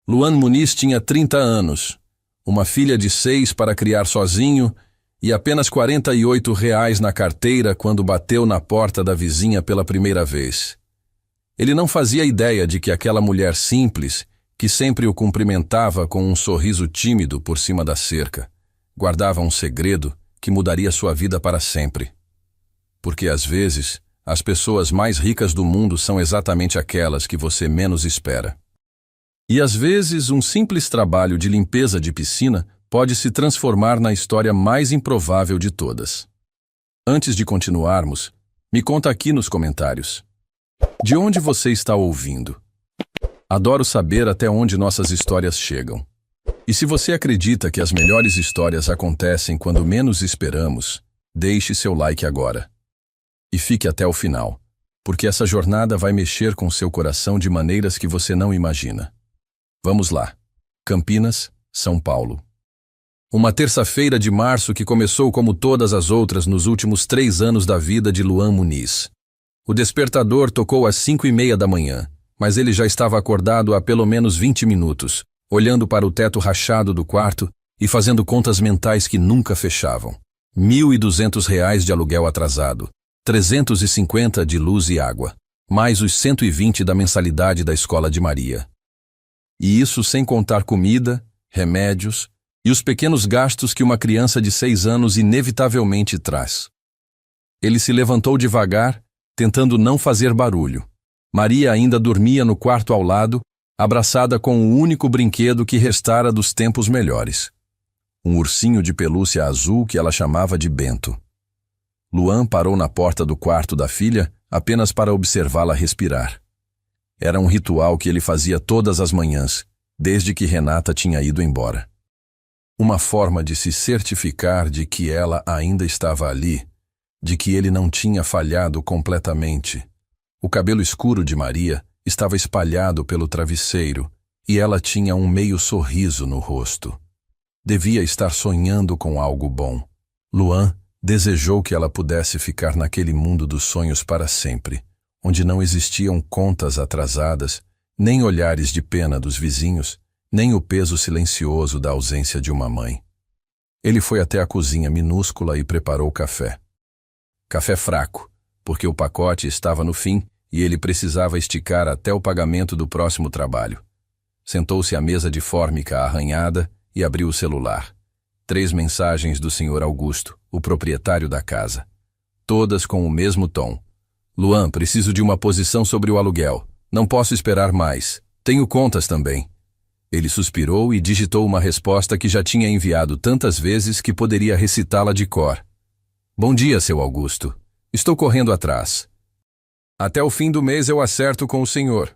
Luan Muniz tinha 30 anos, uma filha de 6 para criar sozinho e apenas R$ 48 na carteira quando bateu na porta da vizinha pela primeira vez. Ele não fazia ideia de que aquela mulher simples, que sempre o cumprimentava com um sorriso tímido por cima da cerca, guardava um segredo que mudaria sua vida para sempre. Porque às vezes, as pessoas mais ricas do mundo são exatamente aquelas que você menos espera. E às vezes, um simples trabalho de limpeza de piscina pode se transformar na história mais improvável de todas. Antes de continuarmos, me conta aqui nos comentários. De onde você está ouvindo? Adoro saber até onde nossas histórias chegam. E se você acredita que as melhores histórias acontecem quando menos esperamos, deixe seu like agora. E fique até o final, porque essa jornada vai mexer com seu coração de maneiras que você não imagina. Vamos lá. Campinas, São Paulo. Uma terça-feira de março que começou como todas as outras nos últimos 3 anos da vida de Luan Muniz. O despertador tocou às 5h30 da manhã, mas ele já estava acordado há pelo menos 20 minutos, olhando para o teto rachado do quarto e fazendo contas mentais que nunca fechavam. R$ 1.200 de aluguel atrasado, 350 de luz e água, mais os 120 da mensalidade da escola de Maria. E isso sem contar comida, remédios e os pequenos gastos que uma criança de 6 anos inevitavelmente traz. Ele se levantou devagar, tentando não fazer barulho. Maria ainda dormia no quarto ao lado, abraçada com o único brinquedo que restara dos tempos melhores. Um ursinho de pelúcia azul que ela chamava de Bento. Luan parou na porta do quarto da filha apenas para observá-la respirar. Era um ritual que ele fazia todas as manhãs, desde que Renata tinha ido embora. Uma forma de se certificar de que ela ainda estava ali, de que ele não tinha falhado completamente. O cabelo escuro de Maria estava espalhado pelo travesseiro e ela tinha um meio sorriso no rosto. Devia estar sonhando com algo bom. Luan desejou que ela pudesse ficar naquele mundo dos sonhos para sempre, onde não existiam contas atrasadas, nem olhares de pena dos vizinhos, nem o peso silencioso da ausência de uma mãe. Ele foi até a cozinha minúscula e preparou café. Café fraco, porque o pacote estava no fim e ele precisava esticar até o pagamento do próximo trabalho. Sentou-se à mesa de fórmica arranhada e abriu o celular. 3 mensagens do Sr. Augusto, o proprietário da casa. Todas com o mesmo tom. Luan, preciso de uma posição sobre o aluguel. Não posso esperar mais. Tenho contas também. Ele suspirou e digitou uma resposta que já tinha enviado tantas vezes que poderia recitá-la de cor. Bom dia, seu Augusto. Estou correndo atrás. Até o fim do mês eu acerto com o senhor.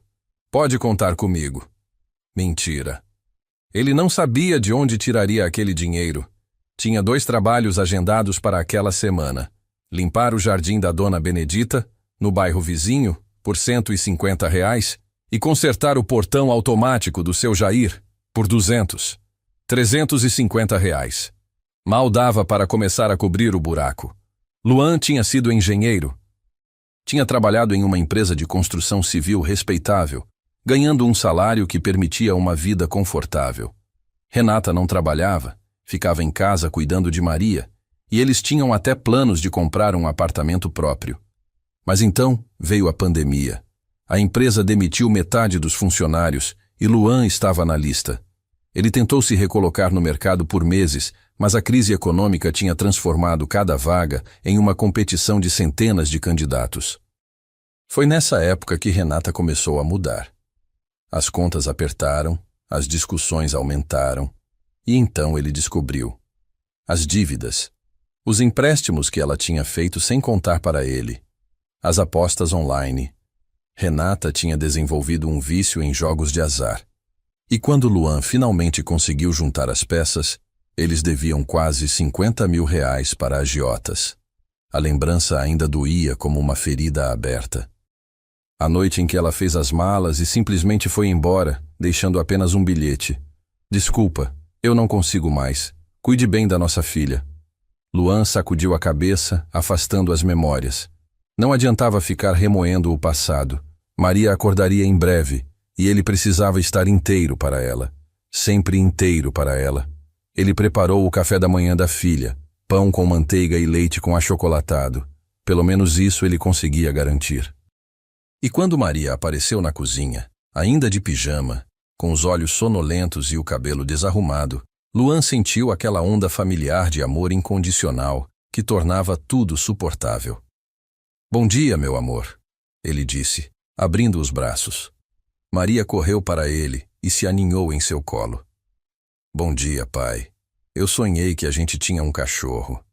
Pode contar comigo. Mentira. Ele não sabia de onde tiraria aquele dinheiro. Tinha 2 trabalhos agendados para aquela semana. Limpar o jardim da Dona Benedita, no bairro vizinho, por R$ 150, e consertar o portão automático do seu Jair, por 200. R$ 350. Mal dava para começar a cobrir o buraco. Luan tinha sido engenheiro. Tinha trabalhado em uma empresa de construção civil respeitável, ganhando um salário que permitia uma vida confortável. Renata não trabalhava, ficava em casa cuidando de Maria, e eles tinham até planos de comprar um apartamento próprio. Mas então veio a pandemia. A empresa demitiu metade dos funcionários e Luan estava na lista. Ele tentou se recolocar no mercado por meses, mas a crise econômica tinha transformado cada vaga em uma competição de centenas de candidatos. Foi nessa época que Renata começou a mudar. As contas apertaram, as discussões aumentaram, e então ele descobriu. As dívidas, os empréstimos que ela tinha feito sem contar para ele, as apostas online. Renata tinha desenvolvido um vício em jogos de azar. E quando Luan finalmente conseguiu juntar as peças, eles deviam quase R$ 50 mil para agiotas. A lembrança ainda doía como uma ferida aberta. A noite em que ela fez as malas e simplesmente foi embora, deixando apenas um bilhete. Desculpa, eu não consigo mais. Cuide bem da nossa filha. Luan sacudiu a cabeça, afastando as memórias. Não adiantava ficar remoendo o passado. Maria acordaria em breve, E ele precisava estar inteiro para ela, sempre inteiro para ela. Ele preparou o café da manhã da filha, pão com manteiga e leite com achocolatado. Pelo menos isso ele conseguia garantir. E quando Maria apareceu na cozinha, ainda de pijama, com os olhos sonolentos e o cabelo desarrumado, Luan sentiu aquela onda familiar de amor incondicional que tornava tudo suportável. "Bom dia, meu amor", ele disse, abrindo os braços. Maria correu para ele e se aninhou em seu colo. "Bom dia, pai. Eu sonhei que a gente tinha um cachorro."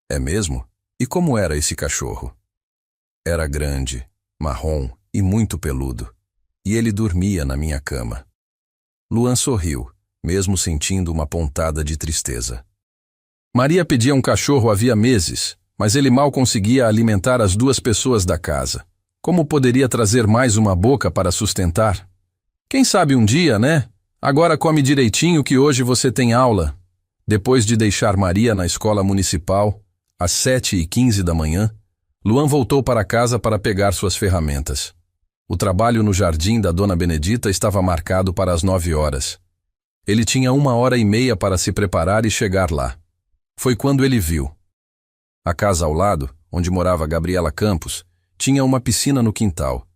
"É mesmo? E como era esse cachorro?" "Era grande, marrom e muito peludo, e ele dormia na minha cama." Luan sorriu, mesmo sentindo uma pontada de tristeza. Maria pedia um cachorro havia meses, mas ele mal conseguia alimentar as 2 pessoas da casa. Como poderia trazer mais uma boca para sustentar? "Quem sabe um dia, né? Agora come direitinho que hoje você tem aula." Depois de deixar Maria na escola municipal, às 7h15 da manhã, Luan voltou para casa para pegar suas ferramentas. O trabalho no jardim da Dona Benedita estava marcado para as 9 horas. Ele tinha 1h30 para se preparar e chegar lá. Foi quando ele viu. A casa ao lado, onde morava Gabriela Campos, tinha uma piscina no quintal.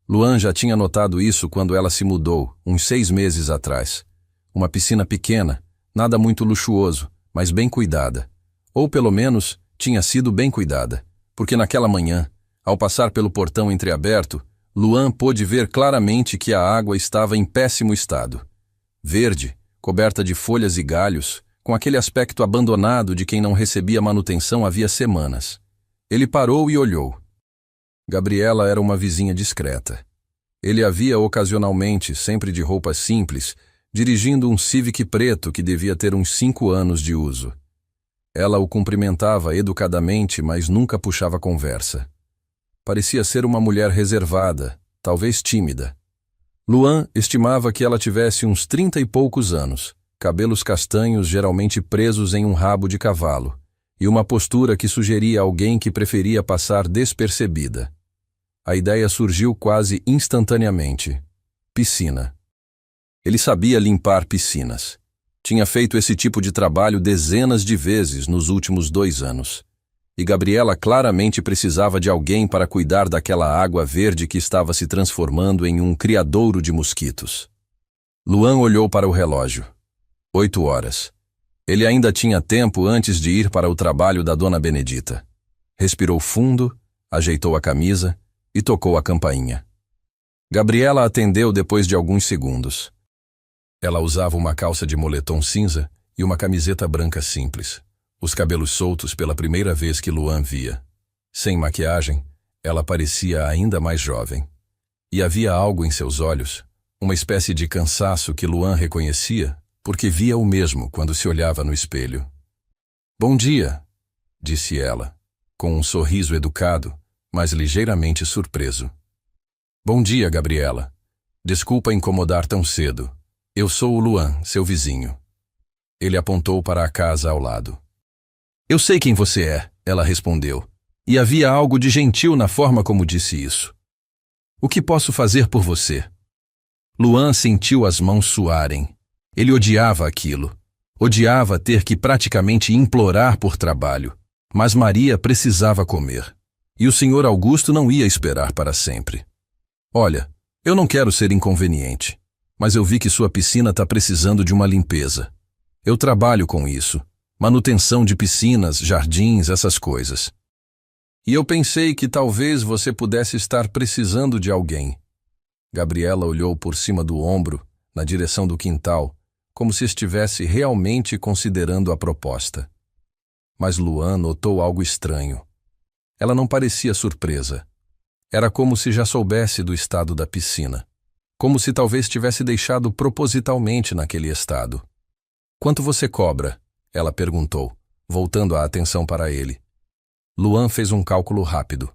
Luan já tinha notado isso quando ela se mudou, uns 6 meses atrás. Uma piscina pequena, nada muito luxuoso, mas bem cuidada. Ou pelo menos, tinha sido bem cuidada, porque naquela manhã, ao passar pelo portão entreaberto, Luan pôde ver claramente que a água estava em péssimo estado. Verde, coberta de folhas e galhos, com aquele aspecto abandonado de quem não recebia manutenção havia semanas. Ele parou e olhou. Gabriela era uma vizinha discreta. Ele a via ocasionalmente, sempre de roupas simples, dirigindo um Civic preto que devia ter uns 5 anos de uso. Ela o cumprimentava educadamente, mas nunca puxava conversa. Parecia ser uma mulher reservada, talvez tímida. Luan estimava que ela tivesse uns 30 e poucos anos, cabelos castanhos geralmente presos em um rabo de cavalo, e uma postura que sugeria alguém que preferia passar despercebida. A ideia surgiu quase instantaneamente. Piscina. Ele sabia limpar piscinas. Tinha feito esse tipo de trabalho dezenas de vezes nos últimos 2 anos. E Gabriela claramente precisava de alguém para cuidar daquela água verde que estava se transformando em um criadouro de mosquitos. Luan olhou para o relógio. 8 horas. Ele ainda tinha tempo antes de ir para o trabalho da Dona Benedita. Respirou fundo, ajeitou a camisa e tocou a campainha. Gabriela atendeu depois de alguns segundos. Ela usava uma calça de moletom cinza e uma camiseta branca simples, os cabelos soltos pela primeira vez que Luan via. Sem maquiagem, ela parecia ainda mais jovem. E havia algo em seus olhos, uma espécie de cansaço que Luan reconhecia, porque via o mesmo quando se olhava no espelho. "Bom dia", disse ela, com um sorriso educado, mas ligeiramente surpreso. "Bom dia, Gabriela. Desculpa incomodar tão cedo. Eu sou o Luan, seu vizinho." Ele apontou para a casa ao lado. "Eu sei quem você é", ela respondeu, e havia algo de gentil na forma como disse isso. "O que posso fazer por você?" Luan sentiu as mãos suarem. Ele odiava aquilo. Odiava ter que praticamente implorar por trabalho. Mas Maria precisava comer. E o Sr. Augusto não ia esperar para sempre. "Olha, eu não quero ser inconveniente, mas eu vi que sua piscina está precisando de uma limpeza. Eu trabalho com isso. Manutenção de piscinas, jardins, essas coisas. E eu pensei que talvez você pudesse estar precisando de alguém." Gabriela olhou por cima do ombro, na direção do quintal, como se estivesse realmente considerando a proposta. Mas Luan notou algo estranho. Ela não parecia surpresa. Era como se já soubesse do estado da piscina. Como se talvez tivesse deixado propositalmente naquele estado. "Quanto você cobra?" ela perguntou, voltando a atenção para ele. Luan fez um cálculo rápido.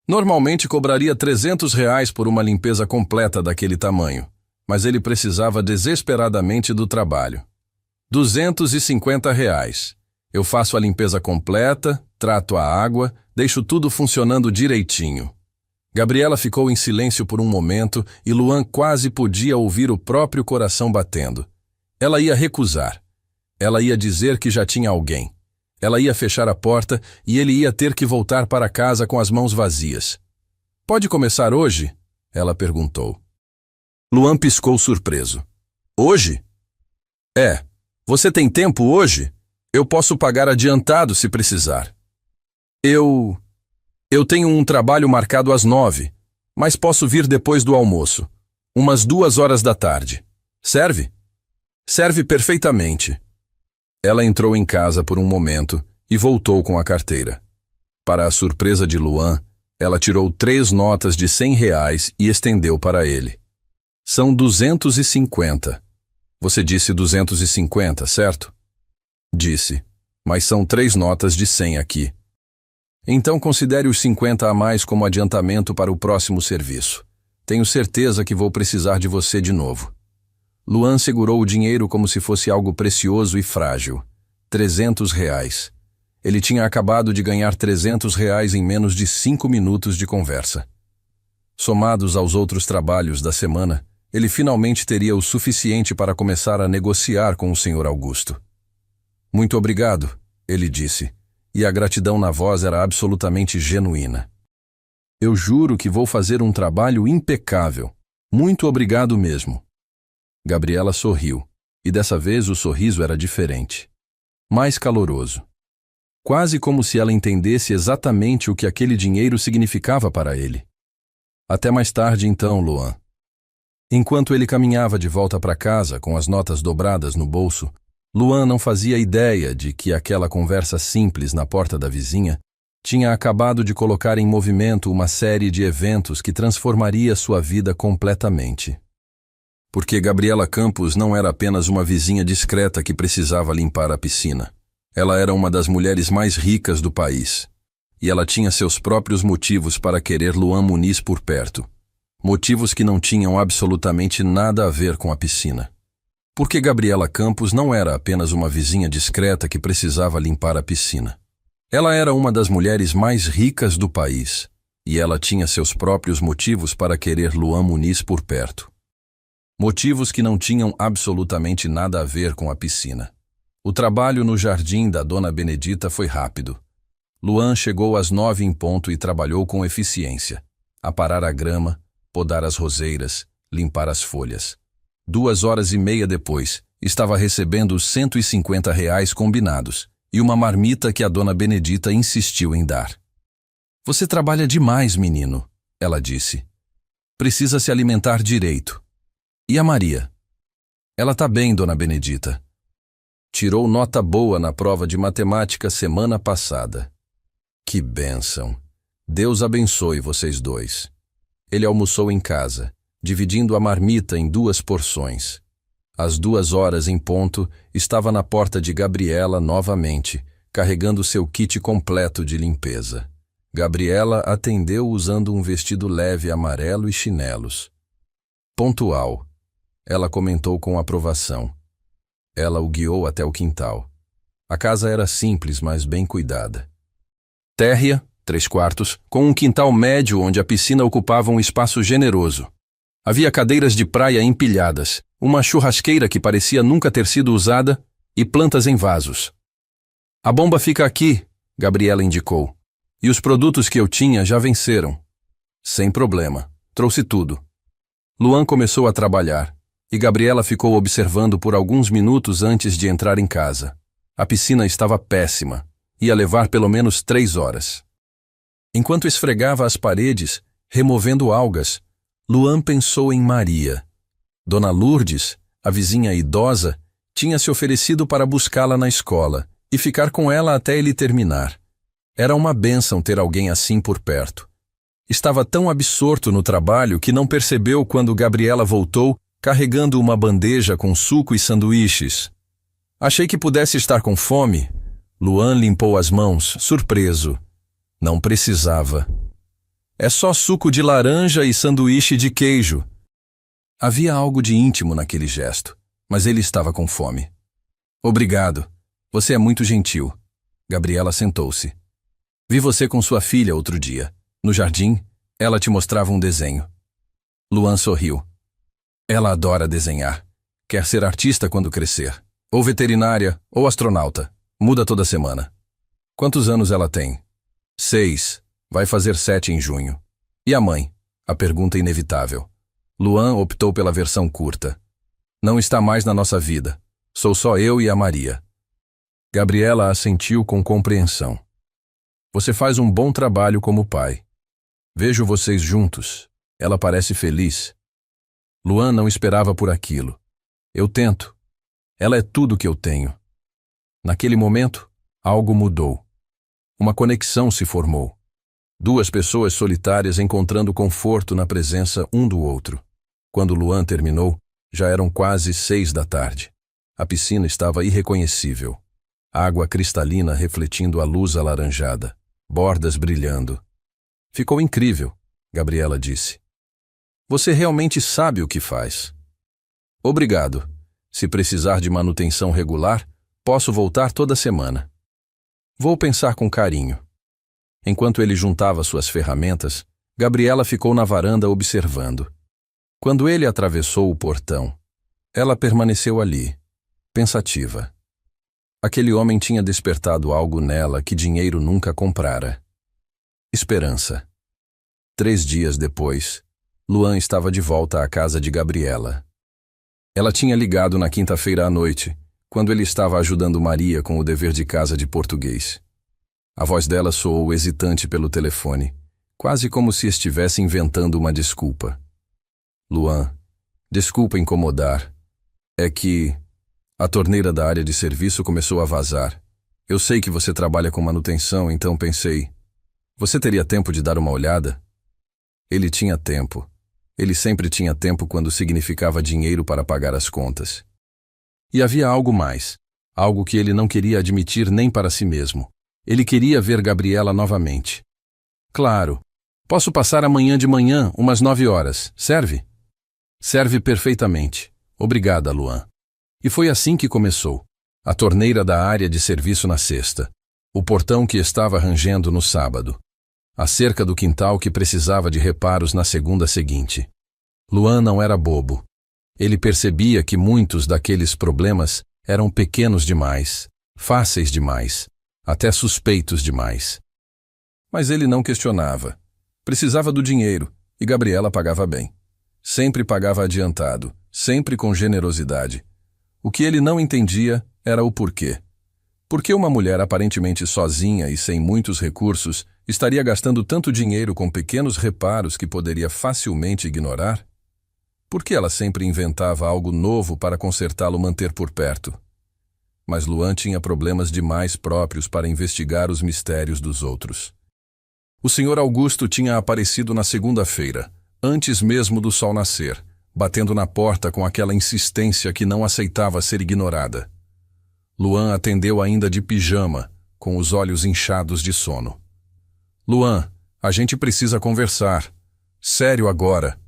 Normalmente cobraria R$ 300 por uma limpeza completa daquele tamanho, mas ele precisava desesperadamente do trabalho. R$ 250. Eu faço a limpeza completa, trato a água, deixo tudo funcionando direitinho. Gabriela ficou em silêncio por um momento e Luan quase podia ouvir o próprio coração batendo. Ela ia recusar. Ela ia dizer que já tinha alguém. Ela ia fechar a porta e ele ia ter que voltar para casa com as mãos vazias. Pode começar hoje? Ela perguntou. Luan piscou surpreso. Hoje? É. Você tem tempo hoje? Eu posso pagar adiantado se precisar. Eu tenho um trabalho marcado às 9, mas posso vir depois do almoço. Umas 2 horas da tarde. Serve? Serve perfeitamente. Ela entrou em casa por um momento e voltou com a carteira. Para a surpresa de Luan, ela tirou 3 notas de R$ 100 e estendeu para ele. São 250. Você disse 250, certo? Disse, mas são 3 notas de 100 aqui. Então considere os 50 a mais como adiantamento para o próximo serviço. Tenho certeza que vou precisar de você de novo. Luan segurou o dinheiro como se fosse algo precioso e frágil. R$ 300. Ele tinha acabado de ganhar R$ 300 em menos de 5 minutos de conversa. Somados aos outros trabalhos da semana, ele finalmente teria o suficiente para começar a negociar com o Sr. Augusto. Muito obrigado, ele disse, e a gratidão na voz era absolutamente genuína. Eu juro que vou fazer um trabalho impecável. Muito obrigado mesmo. Gabriela sorriu, e dessa vez o sorriso era diferente. Mais caloroso. Quase como se ela entendesse exatamente o que aquele dinheiro significava para ele. Até mais tarde então, Luan. Enquanto ele caminhava de volta para casa com as notas dobradas no bolso, Luan não fazia ideia de que aquela conversa simples na porta da vizinha tinha acabado de colocar em movimento uma série de eventos que transformaria sua vida completamente. Porque Gabriela Campos não era apenas uma vizinha discreta que precisava limpar a piscina. Ela era uma das mulheres mais ricas do país. E ela tinha seus próprios motivos para querer Luan Muniz por perto. Motivos que não tinham absolutamente nada a ver com a piscina. Porque Gabriela Campos não era apenas uma vizinha discreta que precisava limpar a piscina. Ela era uma das mulheres mais ricas do país. E ela tinha seus próprios motivos para querer Luan Muniz por perto. Motivos que não tinham absolutamente nada a ver com a piscina. O trabalho no jardim da Dona Benedita foi rápido. Luan chegou às 9 em ponto e trabalhou com eficiência. Aparar a grama, podar as roseiras, limpar as folhas. 2 horas e meia depois, estava recebendo os R$ 150 combinados e uma marmita que a Dona Benedita insistiu em dar. Você trabalha demais, menino, ela disse. Precisa se alimentar direito. E a Maria? Ela tá bem, Dona Benedita. Tirou nota boa na prova de matemática semana passada. Que bênção! Deus abençoe vocês dois. Ele almoçou em casa, dividindo a marmita em 2 porções. Às 2 horas em ponto, estava na porta de Gabriela novamente, carregando seu kit completo de limpeza. Gabriela atendeu usando um vestido leve amarelo e chinelos. Pontual. Ela comentou com aprovação. Ela o guiou até o quintal. A casa era simples, mas bem cuidada. Térrea, 3/4, com um quintal médio onde a piscina ocupava um espaço generoso. Havia cadeiras de praia empilhadas, uma churrasqueira que parecia nunca ter sido usada e plantas em vasos. A bomba fica aqui, Gabriela indicou. E os produtos que eu tinha já venceram. Sem problema. Trouxe tudo. Luan começou a trabalhar. E Gabriela ficou observando por alguns minutos antes de entrar em casa. A piscina estava péssima. Ia levar pelo menos 3 horas. Enquanto esfregava as paredes, removendo algas, Luan pensou em Maria. Dona Lourdes, a vizinha idosa, tinha se oferecido para buscá-la na escola e ficar com ela até ele terminar. Era uma bênção ter alguém assim por perto. Estava tão absorto no trabalho que não percebeu quando Gabriela voltou carregando uma bandeja com suco e sanduíches. Achei que pudesse estar com fome. Luan limpou as mãos, surpreso. Não precisava. É só suco de laranja e sanduíche de queijo. Havia algo de íntimo naquele gesto, mas ele estava com fome. Obrigado. Você é muito gentil. Gabriela sentou-se. Vi você com sua filha outro dia, no jardim, Ela te mostrava um desenho. Luan sorriu. Ela adora desenhar. Quer ser artista quando crescer. Ou veterinária, ou astronauta. Muda toda semana. Quantos anos ela tem? 6. Vai fazer 7 em junho. E a mãe? A pergunta inevitável. Luan optou pela versão curta. Não está mais na nossa vida. Sou só eu e a Maria. Gabriela assentiu com compreensão. Você faz um bom trabalho como pai. Vejo vocês juntos. Ela parece feliz. Luan não esperava por aquilo. Eu tento. Ela é tudo que eu tenho. Naquele momento, algo mudou. Uma conexão se formou. Duas pessoas solitárias encontrando conforto na presença um do outro. Quando Luan terminou, já eram quase 6 da tarde. A piscina estava irreconhecível. Água cristalina refletindo a luz alaranjada. Bordas brilhando. Ficou incrível, Gabriela disse. Você realmente sabe o que faz. Obrigado. Se precisar de manutenção regular, posso voltar toda semana. Vou pensar com carinho. Enquanto ele juntava suas ferramentas, Gabriela ficou na varanda observando. Quando ele atravessou o portão, ela permaneceu ali, pensativa. Aquele homem tinha despertado algo nela que dinheiro nunca comprara. Esperança. 3 dias depois, Luan estava de volta à casa de Gabriela. Ela tinha ligado na quinta-feira à noite, quando ele estava ajudando Maria com o dever de casa de português. A voz dela soou hesitante pelo telefone, quase como se estivesse inventando uma desculpa. Luan, desculpa incomodar. É que a torneira da área de serviço começou a vazar. Eu sei que você trabalha com manutenção, então pensei, você teria tempo de dar uma olhada? Ele tinha tempo. Ele sempre tinha tempo quando significava dinheiro para pagar as contas. E havia algo mais, algo que ele não queria admitir nem para si mesmo. Ele queria ver Gabriela novamente. Claro, posso passar amanhã de manhã, umas 9 horas, serve? Serve perfeitamente. Obrigada, Luan. E foi assim que começou. A torneira da área de serviço na sexta. O portão que estava rangendo no sábado. A cerca do quintal que precisava de reparos na segunda seguinte. Luan não era bobo. Ele percebia que muitos daqueles problemas eram pequenos demais, fáceis demais, até suspeitos demais. Mas ele não questionava. Precisava do dinheiro, e Gabriela pagava bem. Sempre pagava adiantado, sempre com generosidade. O que ele não entendia era o porquê. Por que uma mulher aparentemente sozinha e sem muitos recursos estaria gastando tanto dinheiro com pequenos reparos que poderia facilmente ignorar? Por que ela sempre inventava algo novo para consertá-lo manter por perto? Mas Luan tinha problemas demais próprios para investigar os mistérios dos outros. O Sr. Augusto tinha aparecido na segunda-feira, antes mesmo do sol nascer, batendo na porta com aquela insistência que não aceitava ser ignorada. Luan atendeu ainda de pijama, com os olhos inchados de sono. Luan, a gente precisa conversar. Sério agora.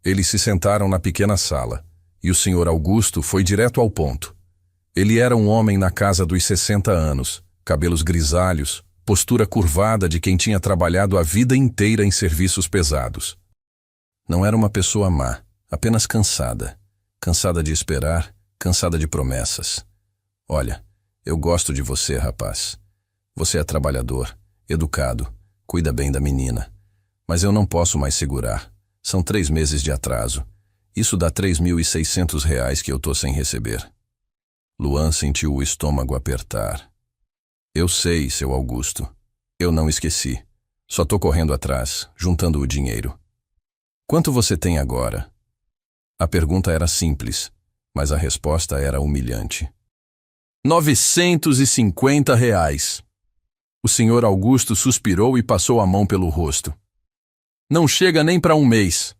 Eles se sentaram na pequena sala, e o Sr. Augusto foi direto ao ponto. Ele era um homem na casa dos 60 anos, cabelos grisalhos, postura curvada de quem tinha trabalhado a vida inteira em serviços pesados. Não era uma pessoa má, apenas cansada. Cansada de esperar, cansada de promessas. Olha, eu gosto de você, rapaz. Você é trabalhador, educado, cuida bem da menina. Mas eu não posso mais segurar. São 3 meses de atraso. Isso dá R$ 3.600 que eu tô sem receber. Luan sentiu o estômago apertar. Eu sei, seu Augusto. Eu não esqueci. Só tô correndo atrás, juntando o dinheiro. Quanto você tem agora? A pergunta era simples, mas a resposta era humilhante. R$ 950. O Sr. Augusto suspirou e passou a mão pelo rosto. Não chega nem para 1 mês.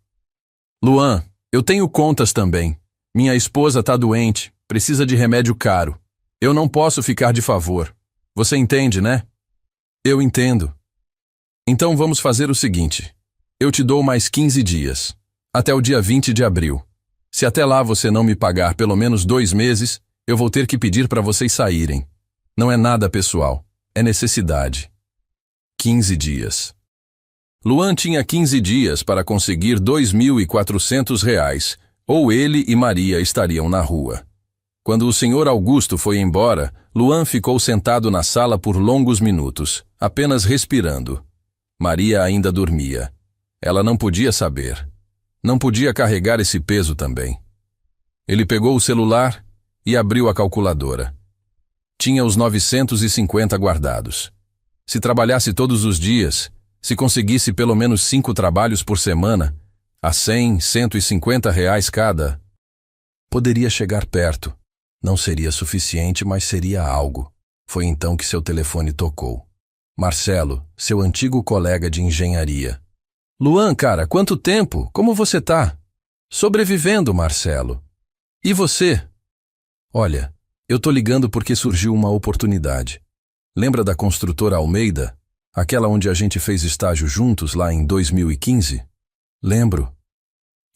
Luan, eu tenho contas também. Minha esposa tá doente, precisa de remédio caro. Eu não posso ficar de favor. Você entende, né? Eu entendo. Então vamos fazer o seguinte. Eu te dou mais 15 dias, até o dia 20 de abril. Se até lá você não me pagar pelo menos 2 meses, eu vou ter que pedir para vocês saírem. Não é nada pessoal, é necessidade. 15 dias. Luan tinha 15 dias para conseguir R$ 2.400, ou ele e Maria estariam na rua. Quando o senhor Augusto foi embora, Luan ficou sentado na sala por longos minutos, apenas respirando. Maria ainda dormia. Ela não podia saber. Não podia carregar esse peso também. Ele pegou o celular e abriu a calculadora. Tinha os 950 guardados. Se trabalhasse todos os dias, se conseguisse pelo menos 5 trabalhos por semana, a 100, R$ 150 cada, poderia chegar perto. Não seria suficiente, mas seria algo. Foi então que seu telefone tocou. Marcelo, seu antigo colega de engenharia. Luan, cara, quanto tempo? Como você tá? Sobrevivendo, Marcelo. E você? Olha, eu tô ligando porque surgiu uma oportunidade. Lembra da construtora Almeida? Aquela onde a gente fez estágio juntos lá em 2015? Lembro.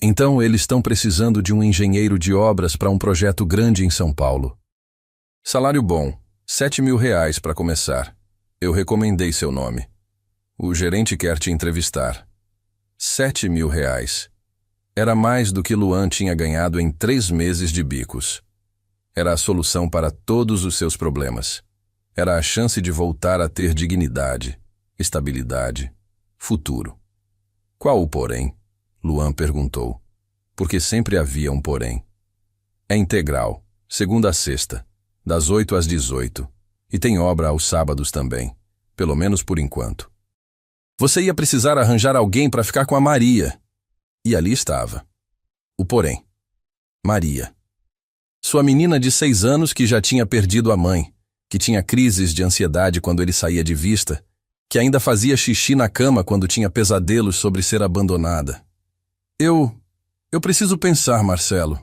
Então eles estão precisando de um engenheiro de obras para um projeto grande em São Paulo. Salário bom, R$ 7.000 para começar. Eu recomendei seu nome. O gerente quer te entrevistar. R$ 7.000. Era mais do que Luan tinha ganhado em 3 meses de bicos. Era a solução para todos os seus problemas. Era a chance de voltar a ter dignidade, estabilidade, futuro. Qual o porém? Luan perguntou. Porque sempre havia um porém. É integral, segunda a sexta, das 8 às 18, e tem obra aos sábados também, pelo menos por enquanto. Você ia precisar arranjar alguém para ficar com a Maria. E ali estava. O porém. Maria. Sua menina de 6 anos que já tinha perdido a mãe, que tinha crises de ansiedade quando ele saía de vista, que ainda fazia xixi na cama quando tinha pesadelos sobre ser abandonada. Eu preciso pensar, Marcelo.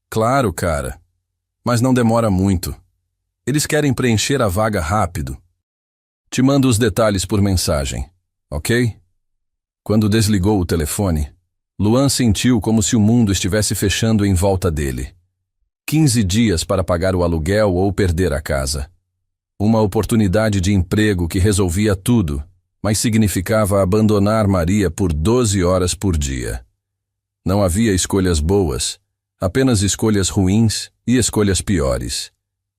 Claro, cara. Mas não demora muito. Eles querem preencher a vaga rápido. Te mando os detalhes por mensagem, ok? Quando desligou o telefone, Luan sentiu como se o mundo estivesse fechando em volta dele. 15 dias para pagar o aluguel ou perder a casa. Uma oportunidade de emprego que resolvia tudo, mas significava abandonar Maria por 12 horas por dia. Não havia escolhas boas, apenas escolhas ruins e escolhas piores.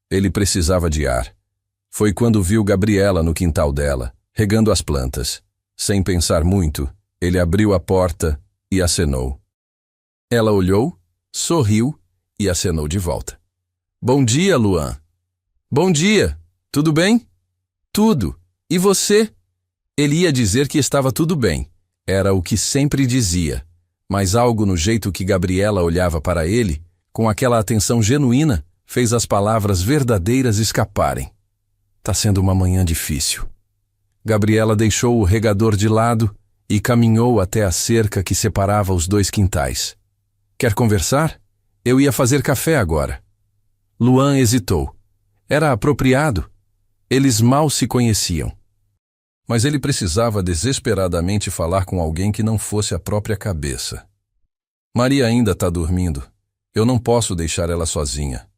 Ele precisava de ar. Foi quando viu Gabriela no quintal dela, regando as plantas. Sem pensar muito, ele abriu a porta e acenou. Ela olhou, sorriu e acenou de volta. Bom dia, Luan. Bom dia. Tudo bem? Tudo. E você? Ele ia dizer que estava tudo bem. Era o que sempre dizia. Mas algo no jeito que Gabriela olhava para ele, com aquela atenção genuína, fez as palavras verdadeiras escaparem. Tá sendo uma manhã difícil. Gabriela deixou o regador de lado e caminhou até a cerca que separava os 2 quintais. Quer conversar? Eu ia fazer café agora. Luan hesitou. Era apropriado. Eles mal se conheciam. Mas ele precisava desesperadamente falar com alguém que não fosse a própria cabeça. Maria ainda está dormindo. Eu não posso deixar ela sozinha.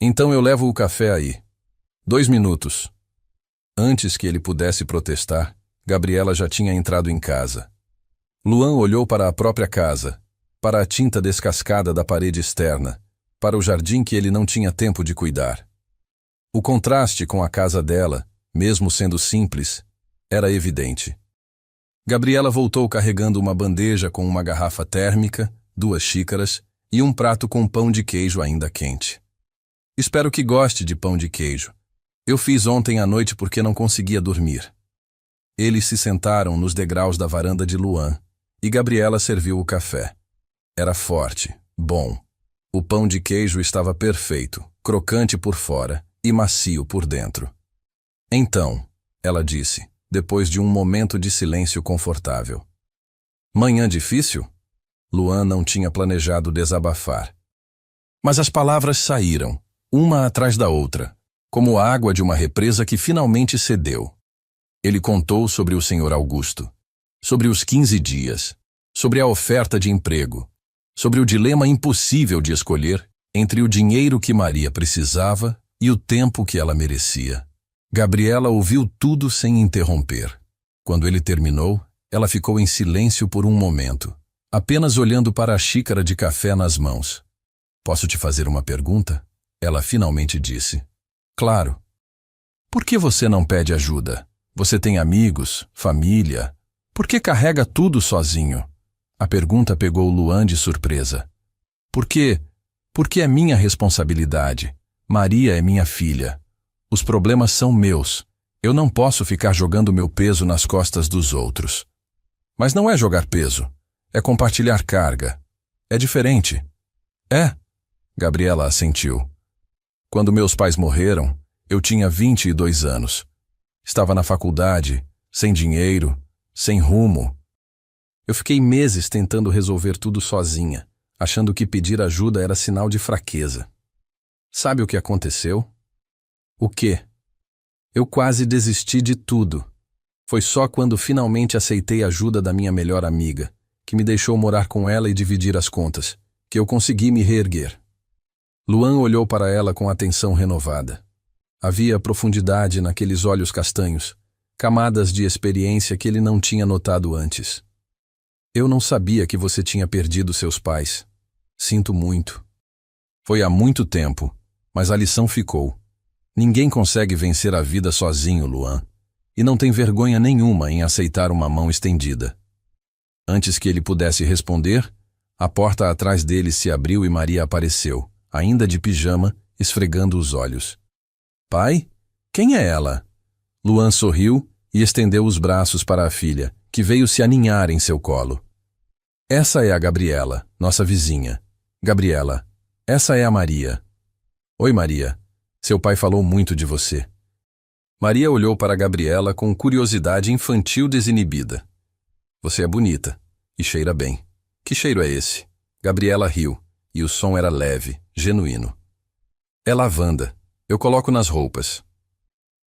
Então eu levo o café aí. 2 minutos. Antes que ele pudesse protestar, Gabriela já tinha entrado em casa. Luan olhou para a própria casa, para a tinta descascada da parede externa, para o jardim que ele não tinha tempo de cuidar. O contraste com a casa dela, mesmo sendo simples, era evidente. Gabriela voltou carregando uma bandeja com uma garrafa térmica, 2 xícaras e um prato com pão de queijo ainda quente. Espero que goste de pão de queijo. Eu fiz ontem à noite porque não conseguia dormir. Eles se sentaram nos degraus da varanda de Luan e Gabriela serviu o café. Era forte, bom. O pão de queijo estava perfeito, crocante por fora e macio por dentro. Então, ela disse, depois de um momento de silêncio confortável. Manhã difícil? Luan não tinha planejado desabafar. Mas as palavras saíram, uma atrás da outra, como a água de uma represa que finalmente cedeu. Ele contou sobre o Sr. Augusto, sobre os 15 dias, sobre a oferta de emprego, sobre o dilema impossível de escolher entre o dinheiro que Maria precisava e o tempo que ela merecia. Gabriela ouviu tudo sem interromper. Quando ele terminou, Ela ficou em silêncio por um momento, apenas olhando para a xícara de café nas mãos. Posso te fazer uma pergunta? Ela finalmente disse. Claro. Por que você não pede ajuda? Você tem amigos, família. Por que carrega tudo sozinho? A pergunta pegou Luan de surpresa. Por quê? Porque é minha responsabilidade. Maria é minha filha. Os problemas são meus. Eu não posso ficar jogando meu peso nas costas dos outros. Mas não é jogar peso. É compartilhar carga. É diferente. É? Gabriela assentiu. Quando meus pais morreram, eu tinha 22 anos. Estava na faculdade, sem dinheiro, sem rumo. Eu fiquei meses tentando resolver tudo sozinha, achando que pedir ajuda era sinal de fraqueza. Sabe o que aconteceu? O quê? Eu quase desisti de tudo. Foi só quando finalmente aceitei a ajuda da minha melhor amiga, que me deixou morar com ela e dividir as contas, que eu consegui me reerguer. Luan olhou para ela com atenção renovada. Havia profundidade naqueles olhos castanhos, camadas de experiência que ele não tinha notado antes. Eu não sabia que você tinha perdido seus pais. Sinto muito. Foi há muito tempo, mas a lição ficou. Ninguém consegue vencer a vida sozinho, Luan, e não tem vergonha nenhuma em aceitar uma mão estendida. Antes que ele pudesse responder, a porta atrás dele se abriu e Maria apareceu, ainda de pijama, esfregando os olhos. Pai? Quem é ela? Luan sorriu e estendeu os braços para a filha, que veio se aninhar em seu colo. Essa é a Gabriela, nossa vizinha. Gabriela, essa é a Maria. Oi, Maria. Seu pai falou muito de você. Maria olhou para Gabriela com curiosidade infantil desinibida. Você é bonita e cheira bem. Que cheiro é esse? Gabriela riu, e o som era leve, genuíno. É lavanda. Eu coloco nas roupas.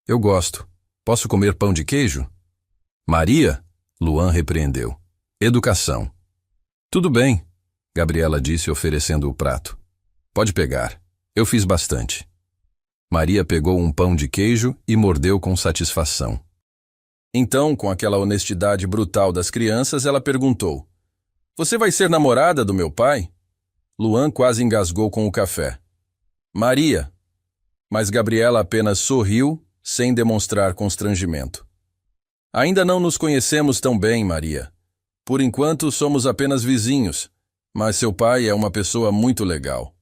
Eu gosto. Posso comer pão de queijo? Maria? Luan repreendeu. Educação. Tudo bem, Gabriela disse oferecendo o prato. Pode pegar. Eu fiz bastante. Maria pegou um pão de queijo e mordeu com satisfação. Então, com aquela honestidade brutal das crianças, ela perguntou: Você vai ser namorada do meu pai? Luan quase engasgou com o café. Maria. Mas Gabriela apenas sorriu, sem demonstrar constrangimento. Ainda não nos conhecemos tão bem, Maria. Por enquanto, somos apenas vizinhos, mas seu pai é uma pessoa muito legal.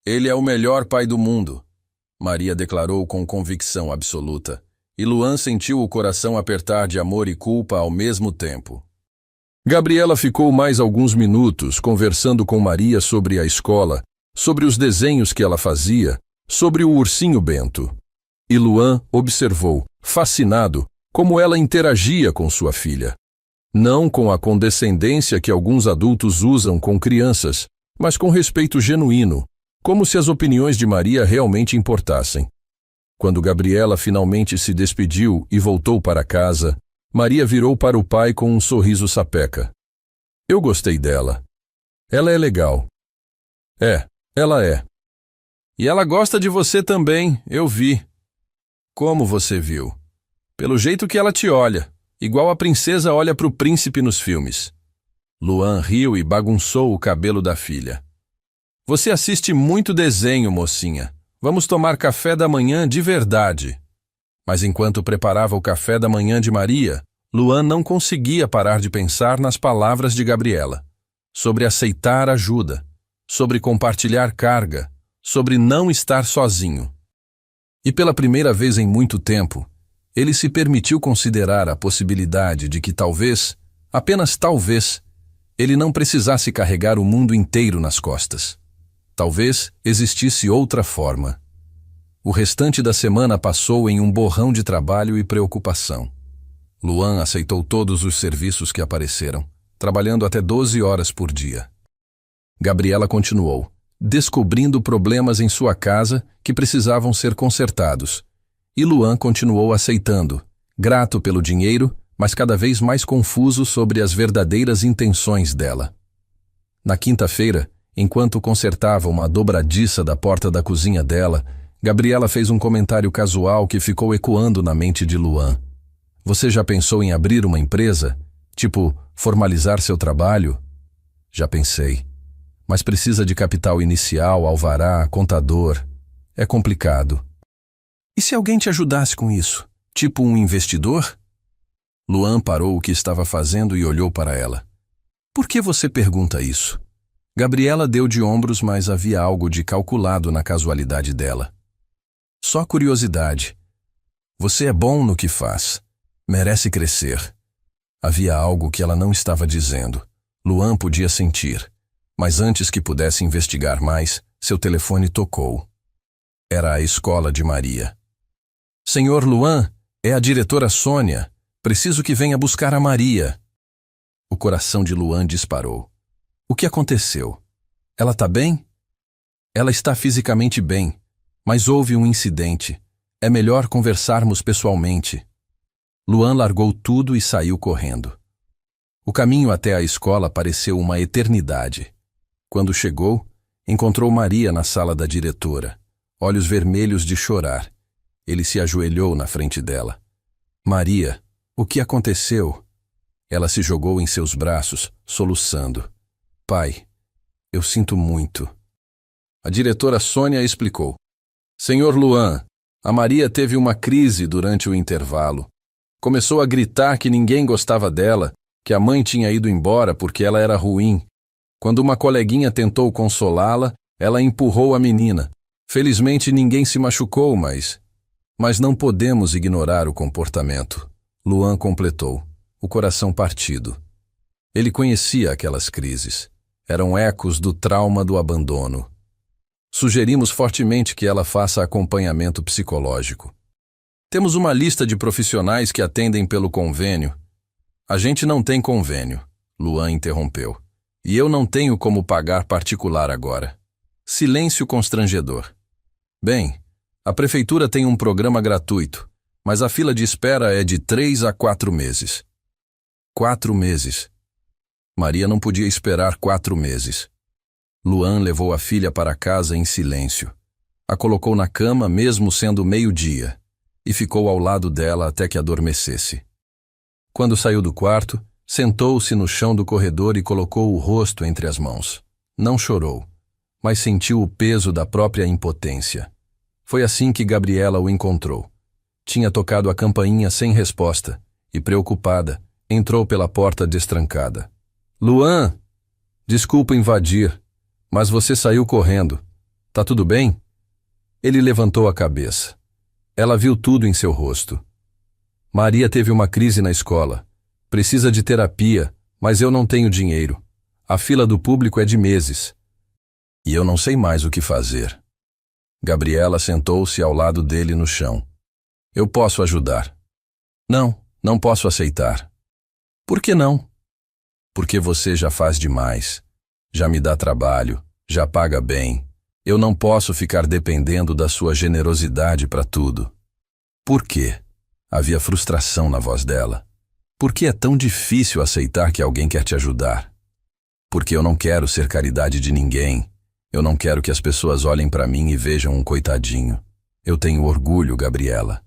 Ele é o melhor pai do mundo, Maria declarou com convicção absoluta, e Luan sentiu o coração apertar de amor e culpa ao mesmo tempo. Gabriela ficou mais alguns minutos conversando com Maria sobre a escola, sobre os desenhos que ela fazia, sobre o ursinho Bento. E Luan observou, fascinado, como ela interagia com sua filha. Não com a condescendência que alguns adultos usam com crianças, mas com respeito genuíno, como se as opiniões de Maria realmente importassem. Quando Gabriela finalmente se despediu e voltou para casa, Maria virou para o pai com um sorriso sapeca. Eu gostei dela. Ela é legal. É, ela é. E ela gosta de você também, eu vi. Como você viu? Pelo jeito que ela te olha, igual a princesa olha para o príncipe nos filmes. Luan riu e bagunçou o cabelo da filha. Você assiste muito desenho, mocinha. Vamos tomar café da manhã de verdade. Mas enquanto preparava o café da manhã de Maria, Luan não conseguia parar de pensar nas palavras de Gabriela. Sobre aceitar ajuda, sobre compartilhar carga, sobre não estar sozinho. E pela primeira vez em muito tempo, ele se permitiu considerar a possibilidade de que talvez, apenas talvez, ele não precisasse carregar o mundo inteiro nas costas. Talvez existisse outra forma. O restante da semana passou em um borrão de trabalho e preocupação. Luan aceitou todos os serviços que apareceram, trabalhando até 12 horas por dia. Gabriela continuou, descobrindo problemas em sua casa que precisavam ser consertados. E Luan continuou aceitando, grato pelo dinheiro, mas cada vez mais confuso sobre as verdadeiras intenções dela. Na quinta-feira, enquanto consertava uma dobradiça da porta da cozinha dela, Gabriela fez um comentário casual que ficou ecoando na mente de Luan. Você já pensou em abrir uma empresa? Tipo, formalizar seu trabalho? Já pensei. Mas precisa de capital inicial, alvará, contador. É complicado. E se alguém te ajudasse com isso? Tipo um investidor? Luan parou o que estava fazendo e olhou para ela. Por que você pergunta isso? Gabriela deu de ombros, mas havia algo de calculado na casualidade dela. Só curiosidade. Você é bom no que faz. Merece crescer. Havia algo que ela não estava dizendo. Luan podia sentir. Mas antes que pudesse investigar mais, seu telefone tocou. Era a escola de Maria. Senhor Luan, é a diretora Sônia. Preciso que venha buscar a Maria. O coração de Luan disparou. O que aconteceu? Ela está bem? Ela está fisicamente bem, mas houve um incidente. É melhor conversarmos pessoalmente. Luan largou tudo e saiu correndo. O caminho até a escola pareceu uma eternidade. Quando chegou, encontrou Maria na sala da diretora, olhos vermelhos de chorar. Ele se ajoelhou na frente dela. Maria, o que aconteceu? Ela se jogou em seus braços, soluçando. Pai, eu sinto muito. A diretora Sônia explicou. Senhor Luan, a Maria teve uma crise durante o intervalo. Começou a gritar que ninguém gostava dela, que a mãe tinha ido embora porque ela era ruim. Quando uma coleguinha tentou consolá-la, ela empurrou a menina. Felizmente ninguém se machucou, mas não podemos ignorar o comportamento. Luan completou, o coração partido. Ele conhecia aquelas crises. Eram ecos do trauma do abandono. Sugerimos fortemente que ela faça acompanhamento psicológico. Temos uma lista de profissionais que atendem pelo convênio. A gente não tem convênio, Luan interrompeu. E eu não tenho como pagar particular agora. Silêncio constrangedor. Bem, a prefeitura tem um programa gratuito, mas a fila de espera é de 3 a 4 meses. 4 meses. Maria não podia esperar 4 meses. Luan levou a filha para casa em silêncio. A colocou na cama mesmo sendo meio-dia e ficou ao lado dela até que adormecesse. Quando saiu do quarto, sentou-se no chão do corredor e colocou o rosto entre as mãos. Não chorou, mas sentiu o peso da própria impotência. Foi assim que Gabriela o encontrou. Tinha tocado a campainha sem resposta e, preocupada, entrou pela porta destrancada. Luan, desculpa invadir, mas você saiu correndo. Tá tudo bem? Ele levantou a cabeça. Ela viu tudo em seu rosto. Maria teve uma crise na escola. Precisa de terapia, mas eu não tenho dinheiro. A fila do público é de meses. E eu não sei mais o que fazer. Gabriela sentou-se ao lado dele no chão. Eu posso ajudar. Não posso aceitar. Por que não? Porque você já faz demais. Já me dá trabalho, já paga bem. Eu não posso ficar dependendo da sua generosidade para tudo. Por quê? Havia frustração na voz dela. Por que é tão difícil aceitar que alguém quer te ajudar? Porque eu não quero ser caridade de ninguém. Eu não quero que as pessoas olhem para mim e vejam um coitadinho. Eu tenho orgulho, Gabriela.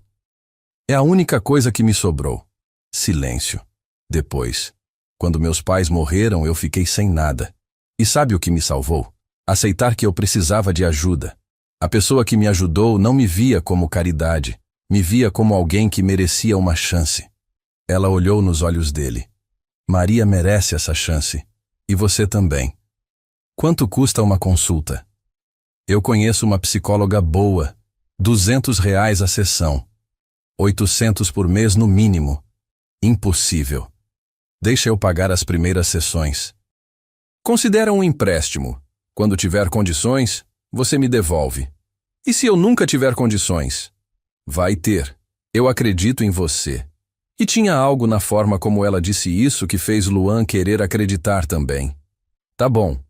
É a única coisa que me sobrou. Silêncio. Depois, quando meus pais morreram, eu fiquei sem nada. E sabe o que me salvou? Aceitar que eu precisava de ajuda. A pessoa que me ajudou não me via como caridade. Me via como alguém que merecia uma chance. Ela olhou nos olhos dele. Maria merece essa chance. E você também. Quanto custa uma consulta? Eu conheço uma psicóloga boa. R$ 200 a sessão. 800 por mês no mínimo. Impossível. Deixa eu pagar as primeiras sessões. Considera um empréstimo. Quando tiver condições, você me devolve. E se eu nunca tiver condições? Vai ter. Eu acredito em você. E tinha algo na forma como ela disse isso que fez Luan querer acreditar também. Tá bom.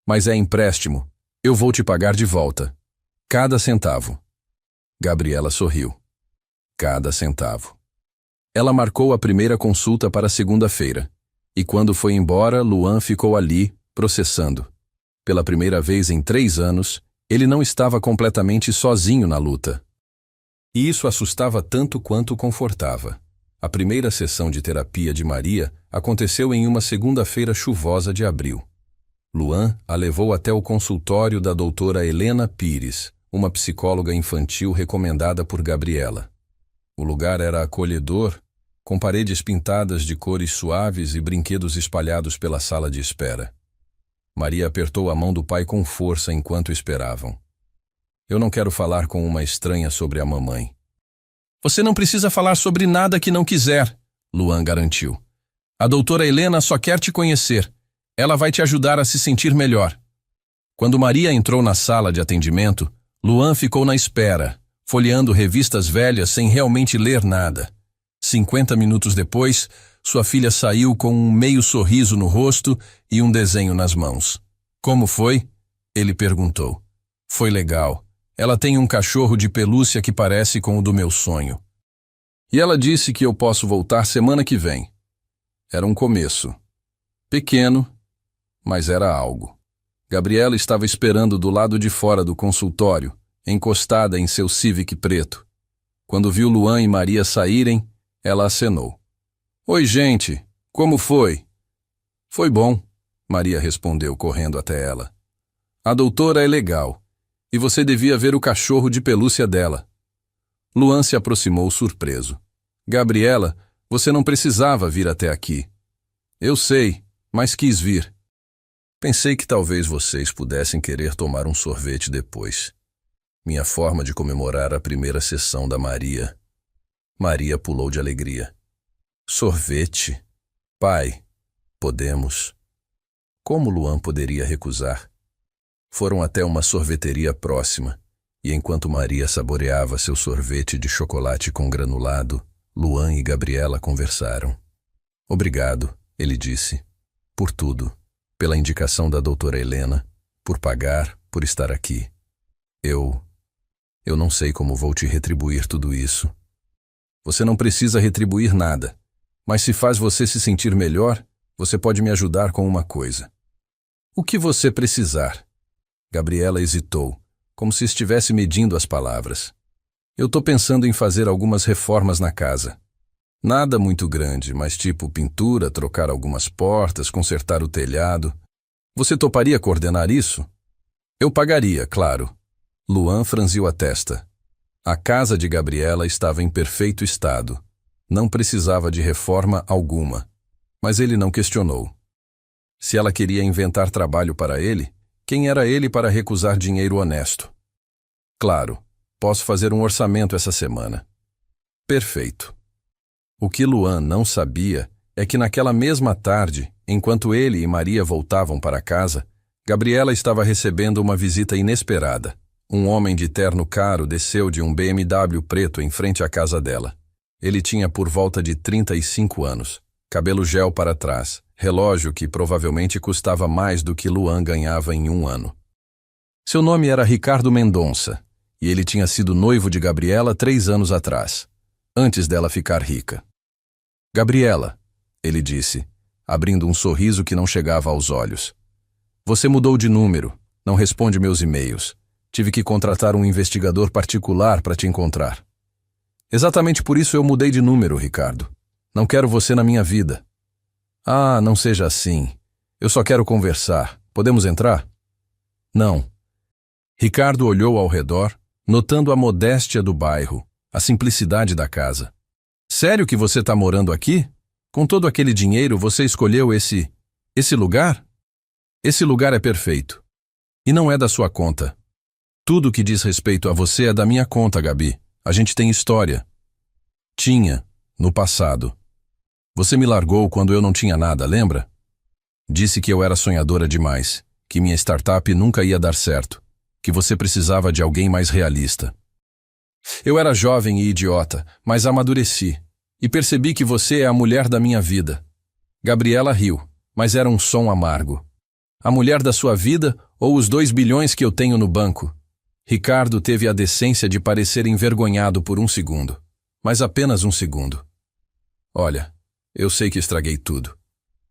Mas é empréstimo. Eu vou te pagar de volta. Cada centavo. Gabriela sorriu. Cada centavo. Ela marcou a primeira consulta para segunda-feira. E quando foi embora, Luan ficou ali, processando. Pela primeira vez em 3 anos, ele não estava completamente sozinho na luta. E isso assustava tanto quanto confortava. A primeira sessão de terapia de Maria aconteceu em uma segunda-feira chuvosa de abril. Luan a levou até o consultório da doutora Helena Pires, uma psicóloga infantil recomendada por Gabriela. O lugar era acolhedor, com paredes pintadas de cores suaves e brinquedos espalhados pela sala de espera. Maria apertou a mão do pai com força enquanto esperavam. Eu não quero falar com uma estranha sobre a mamãe. Você não precisa falar sobre nada que não quiser, Luan garantiu. A doutora Helena só quer te conhecer. Ela vai te ajudar a se sentir melhor. Quando Maria entrou na sala de atendimento, Luan ficou na espera, folheando revistas velhas sem realmente ler nada. 50 minutos depois, sua filha saiu com um meio sorriso no rosto e um desenho nas mãos. Como foi? Ele perguntou. Foi legal. Ela tem um cachorro de pelúcia que parece com o do meu sonho. E ela disse que eu posso voltar semana que vem. Era um começo. Pequeno, mas era algo. Gabriela estava esperando do lado de fora do consultório, encostada em seu Civic preto. Quando viu Luan e Maria saírem, ela acenou. Oi, gente. Como foi? Foi bom, Maria respondeu, correndo até ela. A doutora é legal. E você devia ver o cachorro de pelúcia dela. Luan se aproximou surpreso. Gabriela, você não precisava vir até aqui. Eu sei, mas quis vir. Pensei que talvez vocês pudessem querer tomar um sorvete depois. Minha forma de comemorar a primeira sessão da Maria. Maria pulou de alegria. Sorvete? Pai, podemos. Como Luan poderia recusar? Foram até uma sorveteria próxima, e enquanto Maria saboreava seu sorvete de chocolate com granulado, Luan e Gabriela conversaram. Obrigado, ele disse, por tudo, pela indicação da doutora Helena, por pagar, por estar aqui. Eu não sei como vou te retribuir tudo isso. Você não precisa retribuir nada, mas se faz você se sentir melhor, você pode me ajudar com uma coisa. O que você precisar? Gabriela hesitou, como se estivesse medindo as palavras. Eu tô pensando em fazer algumas reformas na casa. Nada muito grande, mas tipo pintura, trocar algumas portas, consertar o telhado. Você toparia coordenar isso? Eu pagaria, claro. Luan franziu a testa. A casa de Gabriela estava em perfeito estado. Não precisava de reforma alguma. Mas ele não questionou. Se ela queria inventar trabalho para ele, quem era ele para recusar dinheiro honesto? Claro, posso fazer um orçamento essa semana. Perfeito. O que Luan não sabia é que naquela mesma tarde, enquanto ele e Maria voltavam para casa, Gabriela estava recebendo uma visita inesperada. Um homem de terno caro desceu de um BMW preto em frente à casa dela. Ele tinha por volta de 35 anos, cabelo gel para trás, relógio que provavelmente custava mais do que Luan ganhava em um ano. Seu nome era Ricardo Mendonça, e ele tinha sido noivo de Gabriela 3 anos atrás, antes dela ficar rica. Gabriela, ele disse, abrindo um sorriso que não chegava aos olhos. Você mudou de número, não responde meus e-mails. Tive que contratar um investigador particular para te encontrar. Exatamente por isso eu mudei de número, Ricardo. Não quero você na minha vida. Ah, não seja assim. Eu só quero conversar. Podemos entrar? Não. Ricardo olhou ao redor, notando a modéstia do bairro, a simplicidade da casa. Sério que você está morando aqui? Com todo aquele dinheiro, você escolheu esse lugar? Esse lugar é perfeito. E não é da sua conta. Tudo que diz respeito a você é da minha conta, Gabi. A gente tem história. Tinha, no passado. Você me largou quando eu não tinha nada, lembra? Disse que eu era sonhadora demais, que minha startup nunca ia dar certo, que você precisava de alguém mais realista. Eu era jovem e idiota, mas amadureci, e percebi que você é a mulher da minha vida. Gabriela riu, mas era um som amargo. A mulher da sua vida ou os 2 bilhões que eu tenho no banco? Ricardo teve a decência de parecer envergonhado por um segundo, mas apenas um segundo. Olha, eu sei que estraguei tudo,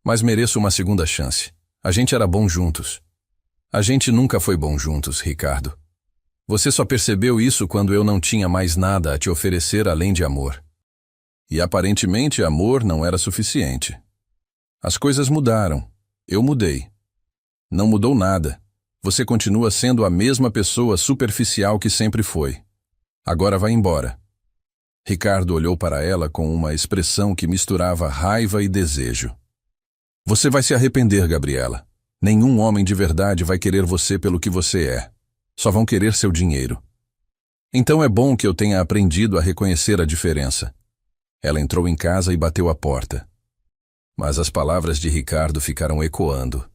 mas mereço uma segunda chance. A gente era bom juntos. A gente nunca foi bom juntos, Ricardo. Você só percebeu isso quando eu não tinha mais nada a te oferecer além de amor. E aparentemente amor não era suficiente. As coisas mudaram. Eu mudei. Não mudou nada. Você continua sendo a mesma pessoa superficial que sempre foi. Agora vai embora. Ricardo olhou para ela com uma expressão que misturava raiva e desejo. Você vai se arrepender, Gabriela. Nenhum homem de verdade vai querer você pelo que você é. Só vão querer seu dinheiro. Então é bom que eu tenha aprendido a reconhecer a diferença. Ela entrou em casa e bateu a porta. Mas as palavras de Ricardo ficaram ecoando.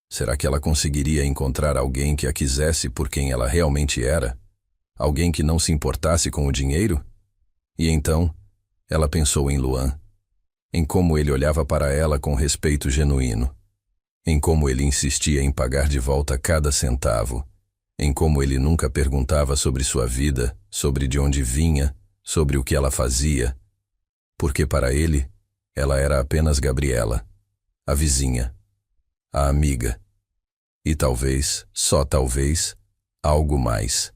Será que ela conseguiria encontrar alguém que a quisesse por quem ela realmente era? Alguém que não se importasse com o dinheiro? E então, ela pensou em Luan, em como ele olhava para ela com respeito genuíno, em como ele insistia em pagar de volta cada centavo, em como ele nunca perguntava sobre sua vida, sobre de onde vinha, sobre o que ela fazia, porque para ele, ela era apenas Gabriela, a vizinha, a amiga, e talvez, só talvez, algo mais.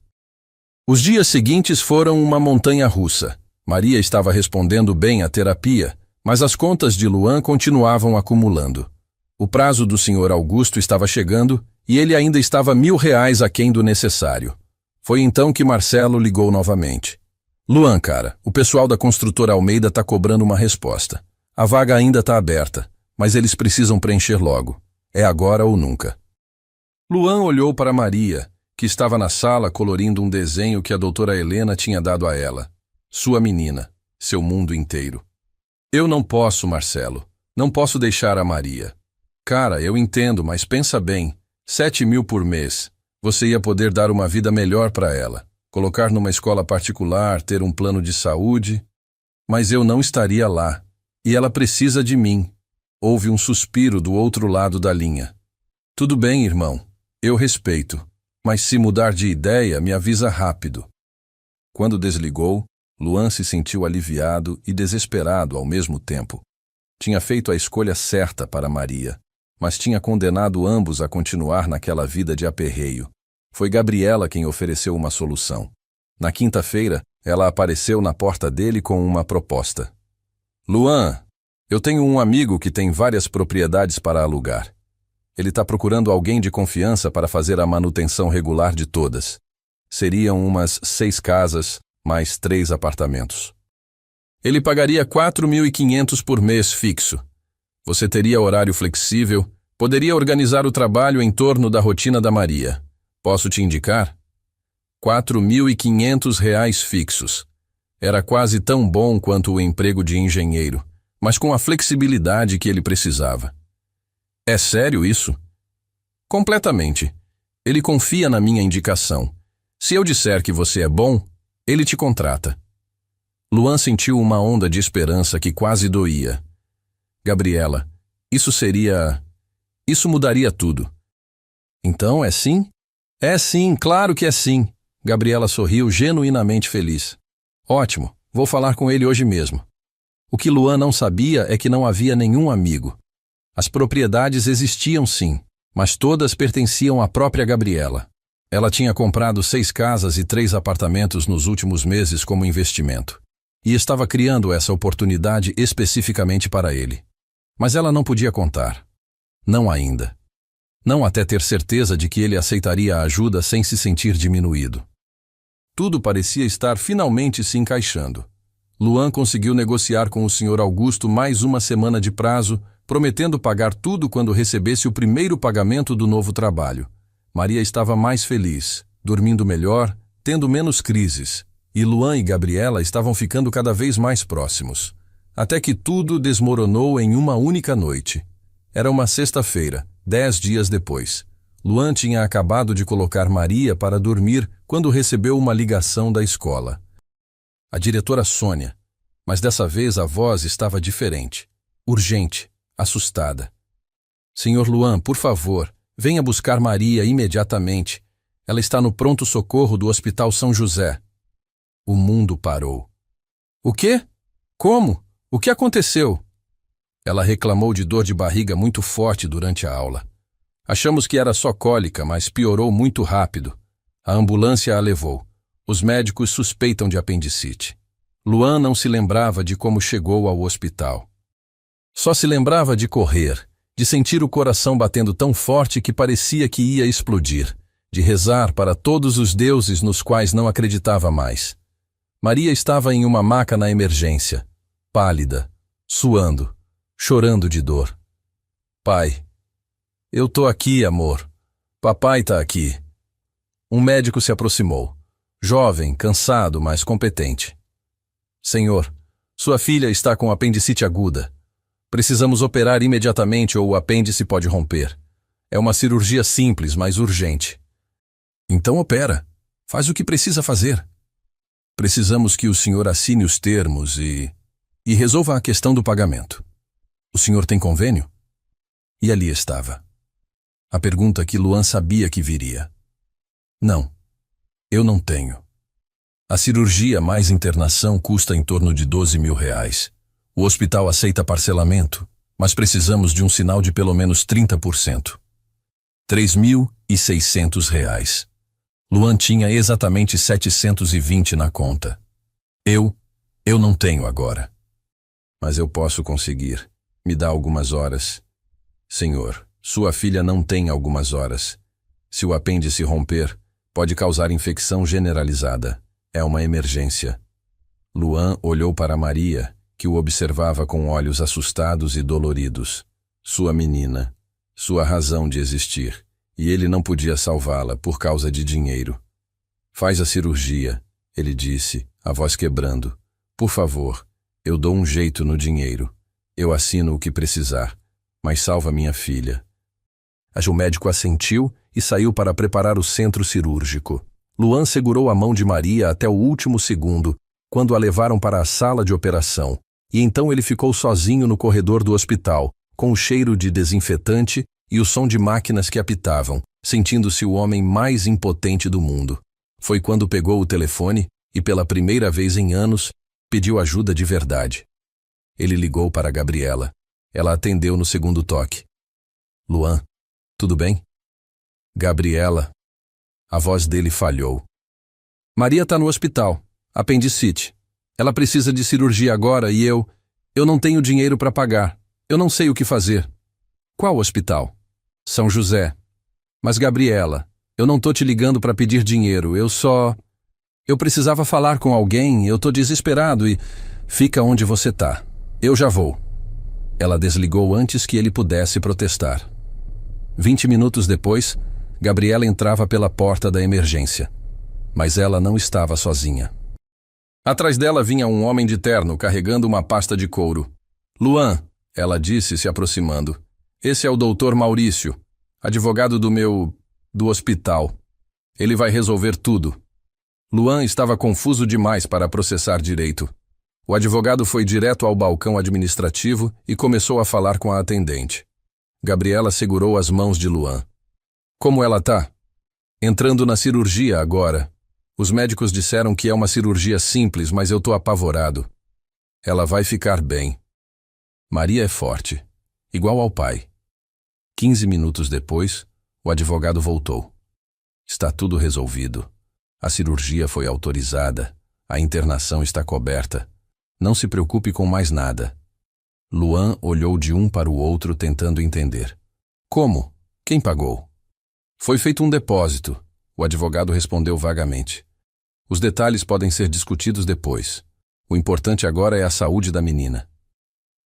Os dias seguintes foram uma montanha-russa. Maria estava respondendo bem à terapia, mas as contas de Luan continuavam acumulando. O prazo do Sr. Augusto estava chegando e ele ainda estava R$ 1.000 aquém do necessário. Foi então que Marcelo ligou novamente. Luan, cara, o pessoal da construtora Almeida está cobrando uma resposta. A vaga ainda está aberta, mas eles precisam preencher logo. É agora ou nunca. Luan olhou para Maria, que estava na sala colorindo um desenho que a doutora Helena tinha dado a ela. Sua menina, seu mundo inteiro. Eu não posso, Marcelo. Não posso deixar a Maria. Cara, eu entendo, mas pensa bem. 7.000 por mês. Você ia poder dar uma vida melhor para ela. Colocar numa escola particular, ter um plano de saúde. Mas eu não estaria lá. E ela precisa de mim. Houve um suspiro do outro lado da linha. Tudo bem, irmão. Eu respeito. Mas se mudar de ideia, me avisa rápido. Quando desligou, Luan se sentiu aliviado e desesperado ao mesmo tempo. Tinha feito a escolha certa para Maria, mas tinha condenado ambos a continuar naquela vida de aperreio. Foi Gabriela quem ofereceu uma solução. Na quinta-feira, ela apareceu na porta dele com uma proposta. Luan, eu tenho um amigo que tem várias propriedades para alugar. Ele está procurando alguém de confiança para fazer a manutenção regular de todas. Seriam umas 6 casas, mais 3 apartamentos. Ele pagaria 4.500 por mês fixo. Você teria horário flexível, poderia organizar o trabalho em torno da rotina da Maria. Posso te indicar? 4.500 fixos. Era quase tão bom quanto o emprego de engenheiro, mas com a flexibilidade que ele precisava. É sério isso? Completamente. Ele confia na minha indicação. Se eu disser que você é bom, ele te contrata. Luan sentiu uma onda de esperança que quase doía. Gabriela, isso mudaria tudo. Então é sim? É sim, claro que é sim. Gabriela sorriu genuinamente feliz. Ótimo, vou falar com ele hoje mesmo. O que Luan não sabia é que não havia nenhum amigo. As propriedades existiam sim, mas todas pertenciam à própria Gabriela. Ela tinha comprado 6 casas e 3 apartamentos nos últimos meses como investimento. E estava criando essa oportunidade especificamente para ele. Mas ela não podia contar. Não ainda. Não até ter certeza de que ele aceitaria a ajuda sem se sentir diminuído. Tudo parecia estar finalmente se encaixando. Luan conseguiu negociar com o Sr. Augusto mais uma semana de prazo, prometendo pagar tudo quando recebesse o primeiro pagamento do novo trabalho. Maria estava mais feliz, dormindo melhor, tendo menos crises, e Luan e Gabriela estavam ficando cada vez mais próximos. Até que tudo desmoronou em uma única noite. Era uma sexta-feira, 10 dias depois. Luan tinha acabado de colocar Maria para dormir quando recebeu uma ligação da escola. A diretora Sônia, mas dessa vez a voz estava diferente, urgente, assustada. Senhor Luan, por favor, venha buscar Maria imediatamente. Ela está no pronto-socorro do Hospital São José. O mundo parou. O quê? Como? O que aconteceu? Ela reclamou de dor de barriga muito forte durante a aula. Achamos que era só cólica, mas piorou muito rápido. A ambulância a levou. Os médicos suspeitam de apendicite. Luan não se lembrava de como chegou ao hospital. Só se lembrava de correr, de sentir o coração batendo tão forte que parecia que ia explodir, de rezar para todos os deuses nos quais não acreditava mais. Maria estava em uma maca na emergência, pálida, suando, chorando de dor. Pai, eu tô aqui, amor. Papai tá aqui. Um médico se aproximou, jovem, cansado, mas competente. Senhor, sua filha está com apendicite aguda. Precisamos operar imediatamente ou o apêndice pode romper. É uma cirurgia simples, mas urgente. Então opera. Faz o que precisa fazer. Precisamos que o senhor assine os termos e resolva a questão do pagamento. O senhor tem convênio? E ali estava. A pergunta que Luan sabia que viria. Não, eu não tenho. A cirurgia mais internação custa em torno de 12 mil reais. O hospital aceita parcelamento, mas precisamos de um sinal de pelo menos 30%. 3.600 reais. Luan tinha exatamente 720 na conta. Eu não tenho agora. Mas eu posso conseguir. Me dá algumas horas. Senhor, sua filha não tem algumas horas. Se o apêndice romper, pode causar infecção generalizada. É uma emergência. Luan olhou para Maria, que o observava com olhos assustados e doloridos. Sua menina, sua razão de existir, e ele não podia salvá-la por causa de dinheiro. Faz a cirurgia, ele disse, a voz quebrando. Por favor, eu dou um jeito no dinheiro. Eu assino o que precisar, mas salva minha filha. O médico assentiu e saiu para preparar o centro cirúrgico. Luan segurou a mão de Maria até o último segundo, quando a levaram para a sala de operação, e então ele ficou sozinho no corredor do hospital, com o cheiro de desinfetante e o som de máquinas que apitavam, sentindo-se o homem mais impotente do mundo. Foi quando pegou o telefone e, pela primeira vez em anos, pediu ajuda de verdade. Ele ligou para Gabriela. Ela atendeu no segundo toque. Luan, tudo bem? Gabriela. A voz dele falhou. Maria está no hospital. Apendicite. Ela precisa de cirurgia agora e eu não tenho dinheiro para pagar. Eu não sei o que fazer. Qual hospital? São José. Mas Gabriela, eu não tô te ligando para pedir dinheiro. Eu precisava falar com alguém. Eu tô desesperado e... Fica onde você tá. Eu já vou. Ela desligou antes que ele pudesse protestar. 20 minutos depois, Gabriela entrava pela porta da emergência. Mas ela não estava sozinha. Atrás dela vinha um homem de terno carregando uma pasta de couro. Luan, ela disse, se aproximando. Esse é o doutor Maurício, advogado do hospital. Ele vai resolver tudo. Luan estava confuso demais para processar direito. O advogado foi direto ao balcão administrativo e começou a falar com a atendente. Gabriela segurou as mãos de Luan. Como ela tá? Entrando na cirurgia agora. Os médicos disseram que é uma cirurgia simples, mas eu tô apavorado. Ela vai ficar bem. Maria é forte, igual ao pai. 15 minutos depois, o advogado voltou. Está tudo resolvido. A cirurgia foi autorizada. A internação está coberta. Não se preocupe com mais nada. Luan olhou de um para o outro tentando entender. Como? Quem pagou? Foi feito um depósito. O advogado respondeu vagamente. Os detalhes podem ser discutidos depois. O importante agora é a saúde da menina.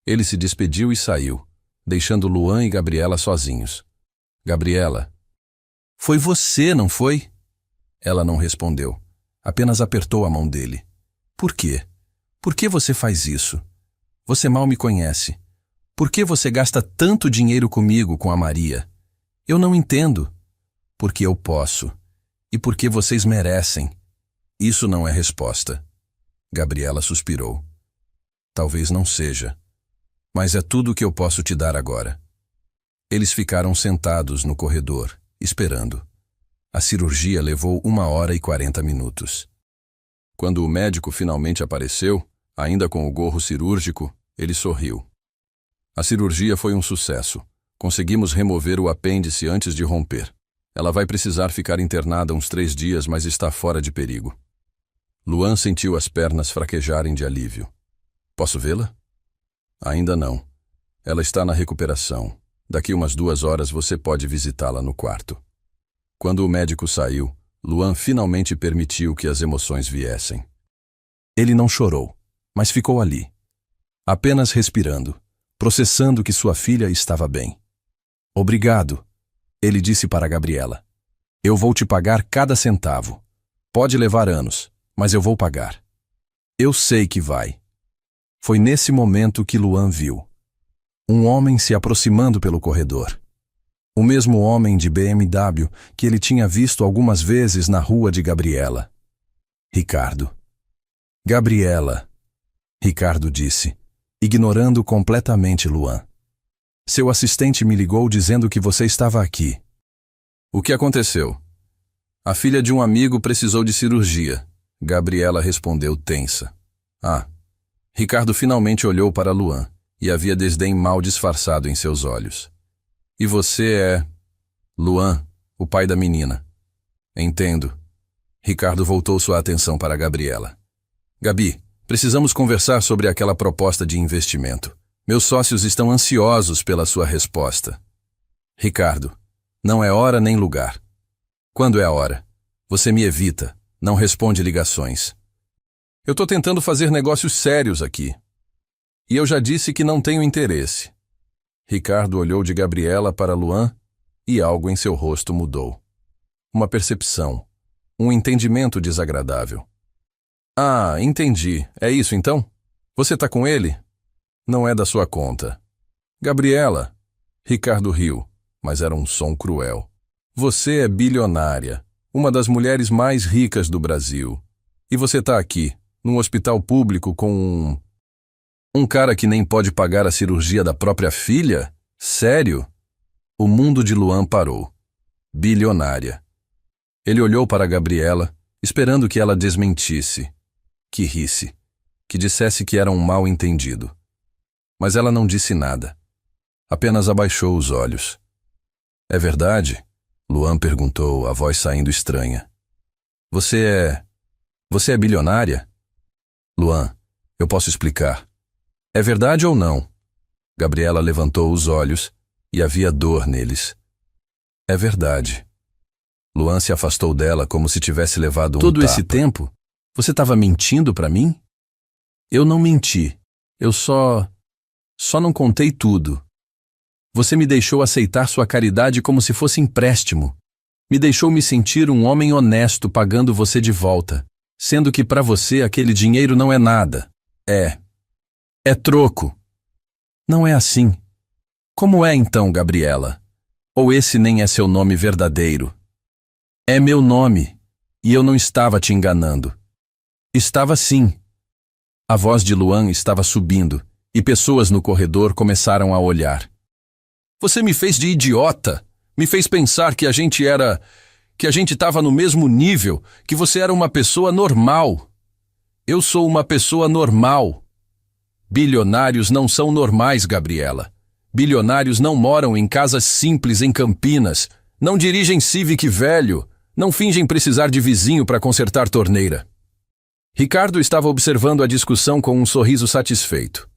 Ele se despediu e saiu, deixando Luan e Gabriela sozinhos. Gabriela. Foi você, não foi? Ela não respondeu. Apenas apertou a mão dele. Por quê? Por que você faz isso? Você mal me conhece. Por que você gasta tanto dinheiro comigo, com a Maria? Eu não entendo. Porque eu posso. E porque vocês merecem. Isso não é resposta. Gabriela suspirou. Talvez não seja. Mas é tudo o que eu posso te dar agora. Eles ficaram sentados no corredor, esperando. A cirurgia levou 1h40 minutos. Quando o médico finalmente apareceu, ainda com o gorro cirúrgico, ele sorriu. A cirurgia foi um sucesso. Conseguimos remover o apêndice antes de romper. Ela vai precisar ficar internada uns 3 dias, mas está fora de perigo. Luan sentiu as pernas fraquejarem de alívio. Posso vê-la? Ainda não. Ela está na recuperação. Daqui umas 2 horas você pode visitá-la no quarto. Quando o médico saiu, Luan finalmente permitiu que as emoções viessem. Ele não chorou, mas ficou ali, apenas respirando, processando que sua filha estava bem. Obrigado, ele disse para Gabriela. Eu vou te pagar cada centavo. Pode levar anos, mas eu vou pagar. Eu sei que vai. Foi nesse momento que Luan viu um homem se aproximando pelo corredor. O mesmo homem de BMW que ele tinha visto algumas vezes na rua de Gabriela. Ricardo. Gabriela, Ricardo disse, ignorando completamente Luan. Seu assistente me ligou dizendo que você estava aqui. O que aconteceu? A filha de um amigo precisou de cirurgia. Gabriela respondeu tensa. Ricardo finalmente olhou para Luan e havia desdém mal disfarçado em seus olhos. E você é... Luan, o pai da menina. Entendo. Ricardo voltou sua atenção para Gabriela. Gabi, precisamos conversar sobre aquela proposta de investimento. Meus sócios estão ansiosos pela sua resposta. Ricardo, não é hora nem lugar. Quando é a hora? Você me evita, não responde ligações. Eu estou tentando fazer negócios sérios aqui. E eu já disse que não tenho interesse. Ricardo olhou de Gabriela para Luan e algo em seu rosto mudou. Uma percepção, um entendimento desagradável. Entendi. É isso então? Você está com ele? Não é da sua conta. Gabriela. Ricardo riu, mas era um som cruel. Você é bilionária, uma das mulheres mais ricas do Brasil. E você está aqui, num hospital público com um cara que nem pode pagar a cirurgia da própria filha? Sério? O mundo de Luan parou. Bilionária. Ele olhou para Gabriela, esperando que ela desmentisse, que risse, que dissesse que era um mal-entendido. Mas ela não disse nada. Apenas abaixou os olhos. É verdade? Luan perguntou, a voz saindo estranha. Você é bilionária? Luan, eu posso explicar. É verdade ou não? Gabriela levantou os olhos e havia dor neles. É verdade. Luan se afastou dela como se tivesse levado um tapa. Todo esse tempo? Você estava mentindo para mim? Eu não menti. Eu só não contei tudo. Você me deixou aceitar sua caridade como se fosse empréstimo. Me deixou me sentir um homem honesto pagando você de volta, sendo que para você aquele dinheiro não é nada. É troco. Não é assim. Como é então, Gabriela? Ou esse nem é seu nome verdadeiro? É meu nome, e eu não estava te enganando. Estava sim. A voz de Luan estava subindo, e pessoas no corredor começaram a olhar. Você me fez de idiota. Me fez pensar que a gente estava no mesmo nível, que você era uma pessoa normal. Eu sou uma pessoa normal. Bilionários não são normais, Gabriela. Bilionários não moram em casas simples em Campinas, não dirigem Civic velho, não fingem precisar de vizinho para consertar torneira. Ricardo estava observando a discussão com um sorriso satisfeito.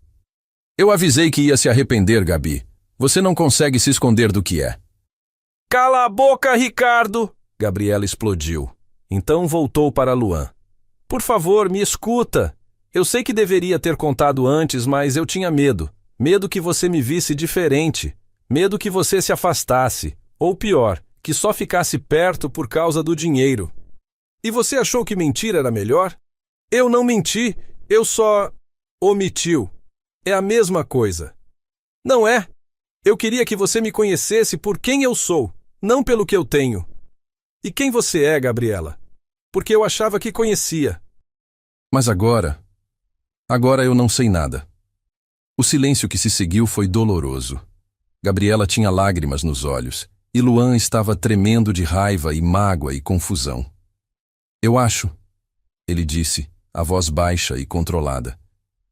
Eu avisei que ia se arrepender, Gabi. Você não consegue se esconder do que é. Cala a boca, Ricardo! Gabriela explodiu. Então voltou para Luan. Por favor, me escuta. Eu sei que deveria ter contado antes, mas eu tinha medo. Medo que você me visse diferente. Medo que você se afastasse. Ou pior, que só ficasse perto por causa do dinheiro. E você achou que mentir era melhor? Eu não menti, eu só omitiu. É a mesma coisa. Não é? Eu queria que você me conhecesse por quem eu sou, não pelo que eu tenho. E quem você é, Gabriela? Porque eu achava que conhecia. Mas agora eu não sei nada. O silêncio que se seguiu foi doloroso. Gabriela tinha lágrimas nos olhos, e Luan estava tremendo de raiva e mágoa e confusão. Eu acho, ele disse, a voz baixa e controlada,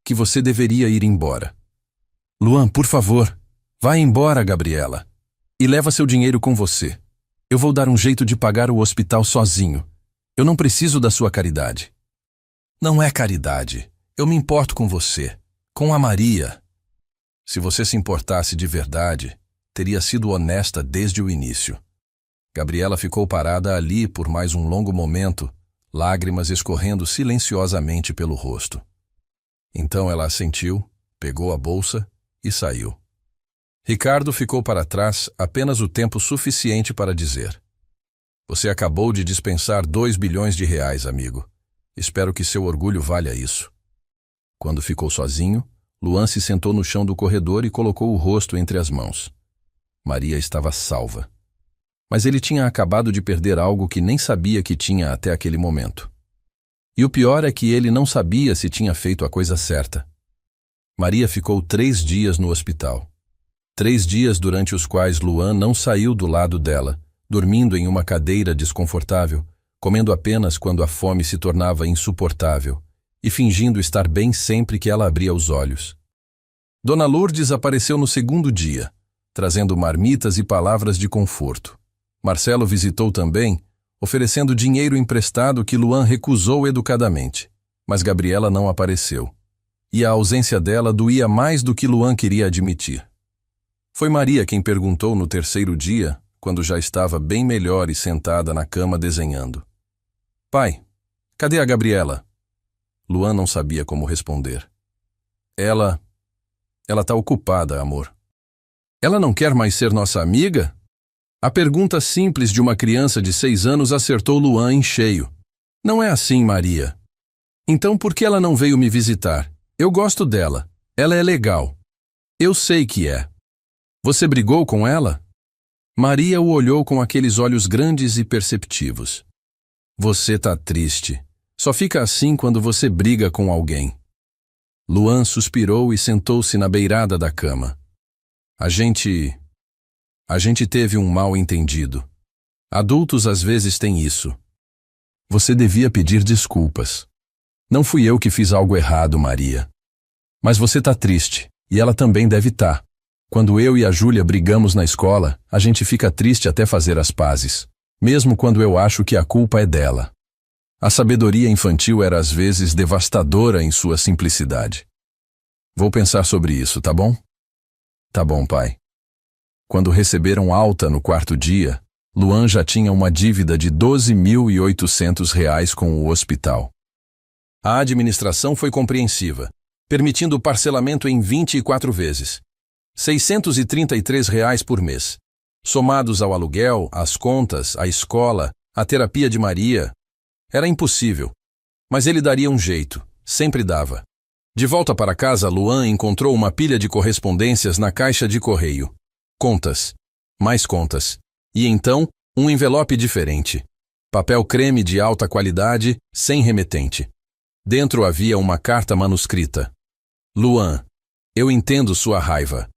que você deveria ir embora. Luan, por favor, vá embora, Gabriela, e leva seu dinheiro com você. Eu vou dar um jeito de pagar o hospital sozinho. Eu não preciso da sua caridade. Não é caridade. Eu me importo com você, com a Maria. Se você se importasse de verdade, teria sido honesta desde o início. Gabriela ficou parada ali por mais um longo momento, lágrimas escorrendo silenciosamente pelo rosto. Então ela assentiu, pegou a bolsa e saiu. Ricardo ficou para trás apenas o tempo suficiente para dizer: Você acabou de dispensar 2 bilhões de reais, amigo. Espero que seu orgulho valha isso. Quando ficou sozinho, Luan se sentou no chão do corredor e colocou o rosto entre as mãos. Maria estava salva. Mas ele tinha acabado de perder algo que nem sabia que tinha até aquele momento. E o pior é que ele não sabia se tinha feito a coisa certa. Maria ficou 3 dias no hospital. 3 dias durante os quais Luan não saiu do lado dela, dormindo em uma cadeira desconfortável, comendo apenas quando a fome se tornava insuportável e fingindo estar bem sempre que ela abria os olhos. Dona Lourdes apareceu no segundo dia, trazendo marmitas e palavras de conforto. Marcelo visitou também, oferecendo dinheiro emprestado que Luan recusou educadamente, mas Gabriela não apareceu. E a ausência dela doía mais do que Luan queria admitir. Foi Maria quem perguntou no terceiro dia, quando já estava bem melhor e sentada na cama desenhando: Pai, cadê a Gabriela? Luan não sabia como responder. Ela tá ocupada, amor. Ela não quer mais ser nossa amiga? A pergunta simples de uma criança de 6 anos acertou Luan em cheio. Não é assim, Maria. Então por que ela não veio me visitar? Eu gosto dela. Ela é legal. Eu sei que é. Você brigou com ela? Maria o olhou com aqueles olhos grandes e perceptivos. Você tá triste. Só fica assim quando você briga com alguém. Luan suspirou e sentou-se na beirada da cama. A gente teve um mal-entendido. Adultos às vezes têm isso. Você devia pedir desculpas. Não fui eu que fiz algo errado, Maria. Mas você tá triste, e ela também deve tá. Quando eu e a Júlia brigamos na escola, a gente fica triste até fazer as pazes, mesmo quando eu acho que a culpa é dela. A sabedoria infantil era às vezes devastadora em sua simplicidade. Vou pensar sobre isso, tá bom? Tá bom, pai. Quando receberam alta no 4º dia, Luan já tinha uma dívida de R$ 12.800 com o hospital. A administração foi compreensiva, permitindo o parcelamento em 24 vezes. R$ 633 por mês. Somados ao aluguel, às contas, à escola, à terapia de Maria. Era impossível. Mas ele daria um jeito. Sempre dava. De volta para casa, Luan encontrou uma pilha de correspondências na caixa de correio. Contas. Mais contas. E então, um envelope diferente. Papel creme de alta qualidade, sem remetente. Dentro havia uma carta manuscrita. Luan, eu entendo sua raiva.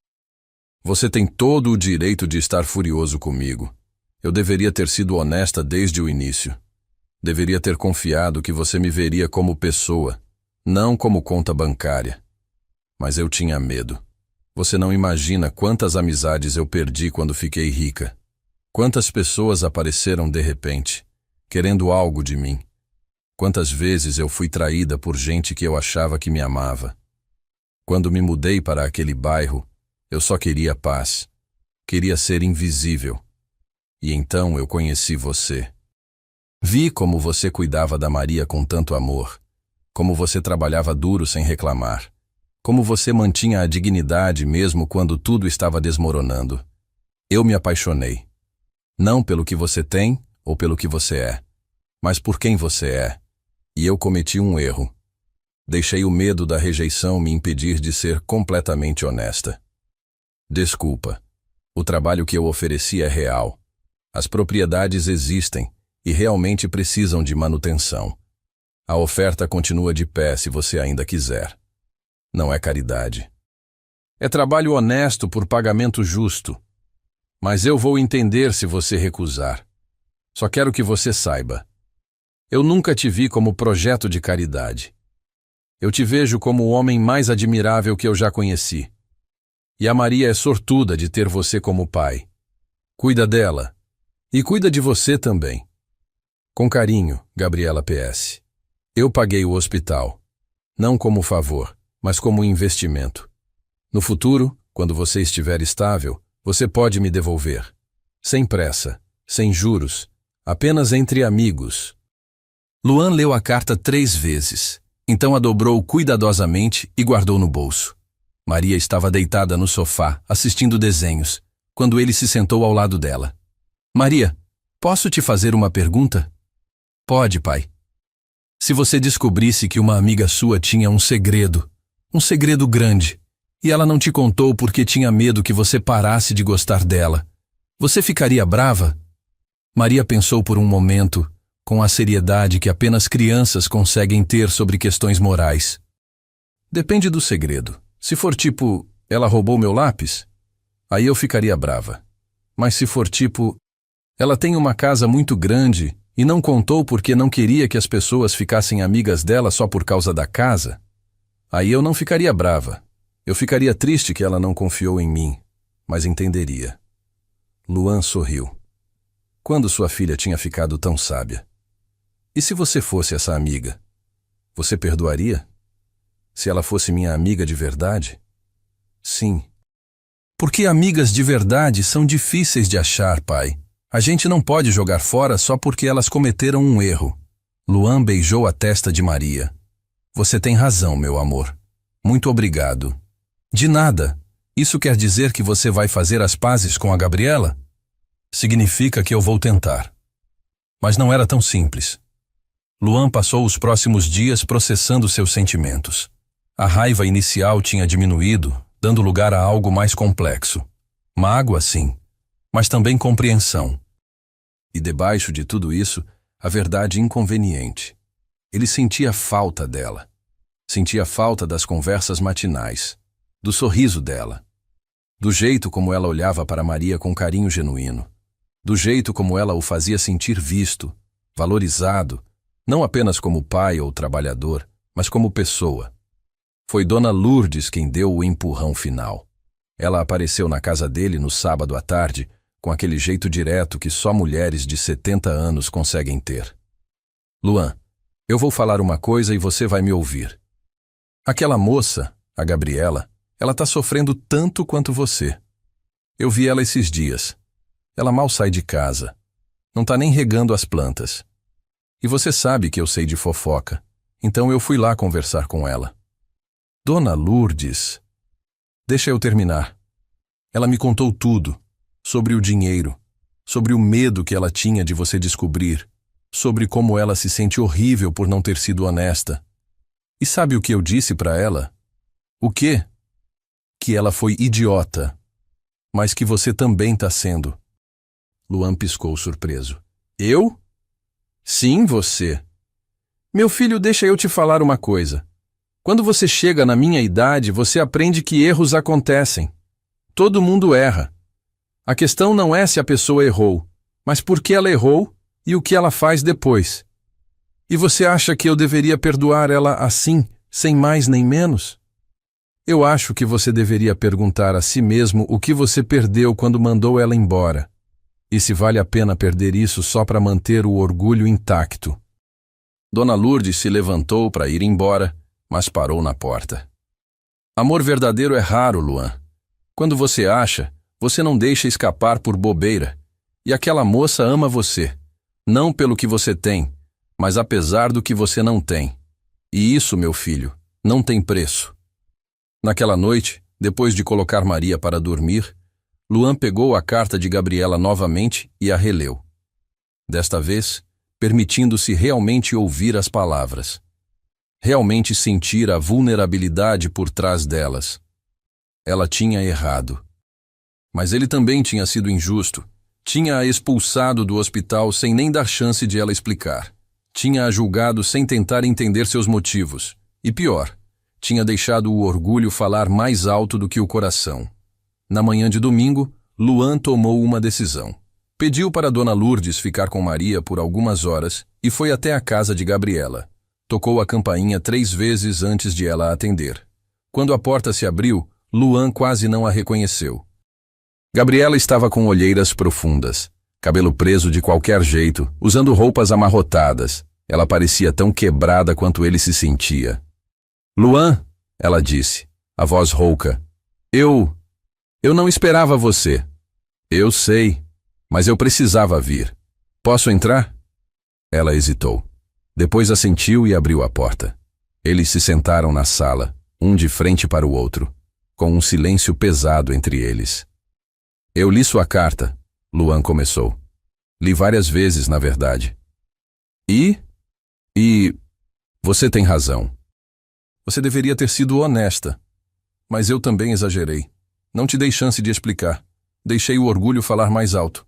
Você tem todo o direito de estar furioso comigo. Eu deveria ter sido honesta desde o início. Deveria ter confiado que você me veria como pessoa, não como conta bancária. Mas eu tinha medo. Você não imagina quantas amizades eu perdi quando fiquei rica. Quantas pessoas apareceram de repente, querendo algo de mim. Quantas vezes eu fui traída por gente que eu achava que me amava. Quando me mudei para aquele bairro, eu só queria paz. Queria ser invisível. E então eu conheci você. Vi como você cuidava da Maria com tanto amor, como você trabalhava duro sem reclamar, como você mantinha a dignidade mesmo quando tudo estava desmoronando. Eu me apaixonei. Não pelo que você tem ou pelo que você é, mas por quem você é. E eu cometi um erro. Deixei o medo da rejeição me impedir de ser completamente honesta. Desculpa. O trabalho que eu ofereci é real. As propriedades existem e realmente precisam de manutenção. A oferta continua de pé se você ainda quiser. Não é caridade. É trabalho honesto por pagamento justo. Mas eu vou entender se você recusar. Só quero que você saiba. Eu nunca te vi como projeto de caridade. Eu te vejo como o homem mais admirável que eu já conheci. E a Maria é sortuda de ter você como pai. Cuida dela. E cuida de você também. Com carinho, Gabriela PS. Eu paguei o hospital. Não como favor, mas como investimento. No futuro, quando você estiver estável, você pode me devolver. Sem pressa, sem juros, apenas entre amigos. Luan leu a carta 3 vezes. Então a dobrou cuidadosamente e guardou no bolso. Maria estava deitada no sofá, assistindo desenhos, quando ele se sentou ao lado dela. Maria, posso te fazer uma pergunta? Pode, pai. Se você descobrisse que uma amiga sua tinha um segredo grande, e ela não te contou porque tinha medo que você parasse de gostar dela, você ficaria brava? Maria pensou por um momento, com a seriedade que apenas crianças conseguem ter sobre questões morais. Depende do segredo. Se for tipo, ela roubou meu lápis, aí eu ficaria brava. Mas se for tipo, ela tem uma casa muito grande e não contou porque não queria que as pessoas ficassem amigas dela só por causa da casa, aí eu não ficaria brava. Eu ficaria triste que ela não confiou em mim, mas entenderia. Luan sorriu. Quando sua filha tinha ficado tão sábia? E se você fosse essa amiga? Você perdoaria? Se ela fosse minha amiga de verdade? Sim. Porque amigas de verdade são difíceis de achar, pai. A gente não pode jogar fora só porque elas cometeram um erro. Luan beijou a testa de Maria. Você tem razão, meu amor. Muito obrigado. De nada. Isso quer dizer que você vai fazer as pazes com a Gabriela? Significa que eu vou tentar. Mas não era tão simples. Luan passou os próximos dias processando seus sentimentos. A raiva inicial tinha diminuído, dando lugar a algo mais complexo. Mágoa, sim, mas também compreensão. E debaixo de tudo isso, a verdade inconveniente. Ele sentia falta dela. Sentia falta das conversas matinais, do sorriso dela, do jeito como ela olhava para Maria com carinho genuíno, do jeito como ela o fazia sentir visto, valorizado, não apenas como pai ou trabalhador, mas como pessoa. Foi Dona Lourdes quem deu o empurrão final. Ela apareceu na casa dele no sábado à tarde, com aquele jeito direto que só mulheres de 70 anos conseguem ter. Luan, eu vou falar uma coisa e você vai me ouvir. Aquela moça, a Gabriela, ela tá sofrendo tanto quanto você. Eu vi ela esses dias. Ela mal sai de casa. Não tá nem regando as plantas. E você sabe que eu sei de fofoca. Então eu fui lá conversar com ela. Dona Lourdes... Deixa eu terminar. Ela me contou tudo. Sobre o dinheiro. Sobre o medo que ela tinha de você descobrir. Sobre como ela se sente horrível por não ter sido honesta. E sabe o que eu disse pra ela? O quê? Que ela foi idiota. Mas que você também tá sendo. Luan piscou surpreso. Eu? Sim, você. Meu filho, deixa eu te falar uma coisa. Quando você chega na minha idade, você aprende que erros acontecem. Todo mundo erra. A questão não é se a pessoa errou, mas por que ela errou e o que ela faz depois. E você acha que eu deveria perdoar ela assim, sem mais nem menos? Eu acho que você deveria perguntar a si mesmo o que você perdeu quando mandou ela embora. E se vale a pena perder isso só para manter o orgulho intacto. Dona Lourdes se levantou para ir embora, mas parou na porta. Amor verdadeiro é raro, Luan. Quando você acha, você não deixa escapar por bobeira. E aquela moça ama você. Não pelo que você tem, mas apesar do que você não tem. E isso, meu filho, não tem preço. Naquela noite, depois de colocar Maria para dormir, Luan pegou a carta de Gabriela novamente e a releu. Desta vez, permitindo-se realmente ouvir as palavras. Realmente sentir a vulnerabilidade por trás delas. Ela tinha errado. Mas ele também tinha sido injusto. Tinha-a expulsado do hospital sem nem dar chance de ela explicar. Tinha-a julgado sem tentar entender seus motivos. E pior, tinha deixado o orgulho falar mais alto do que o coração. Na manhã de domingo, Luan tomou uma decisão. Pediu para Dona Lourdes ficar com Maria por algumas horas e foi até a casa de Gabriela. Tocou a campainha 3 vezes antes de ela atender. Quando a porta se abriu, Luan quase não a reconheceu. Gabriela estava com olheiras profundas, cabelo preso de qualquer jeito, usando roupas amarrotadas. Ela parecia tão quebrada quanto ele se sentia. Luan, ela disse, a voz rouca. Eu não esperava você. Eu sei, mas eu precisava vir. Posso entrar? Ela hesitou. Depois assentiu e abriu a porta. Eles se sentaram na sala, um de frente para o outro, com um silêncio pesado entre eles. Eu li sua carta, Luan começou. Li várias vezes, na verdade. E você tem razão. Você deveria ter sido honesta. Mas eu também exagerei. Não te dei chance de explicar. Deixei o orgulho falar mais alto.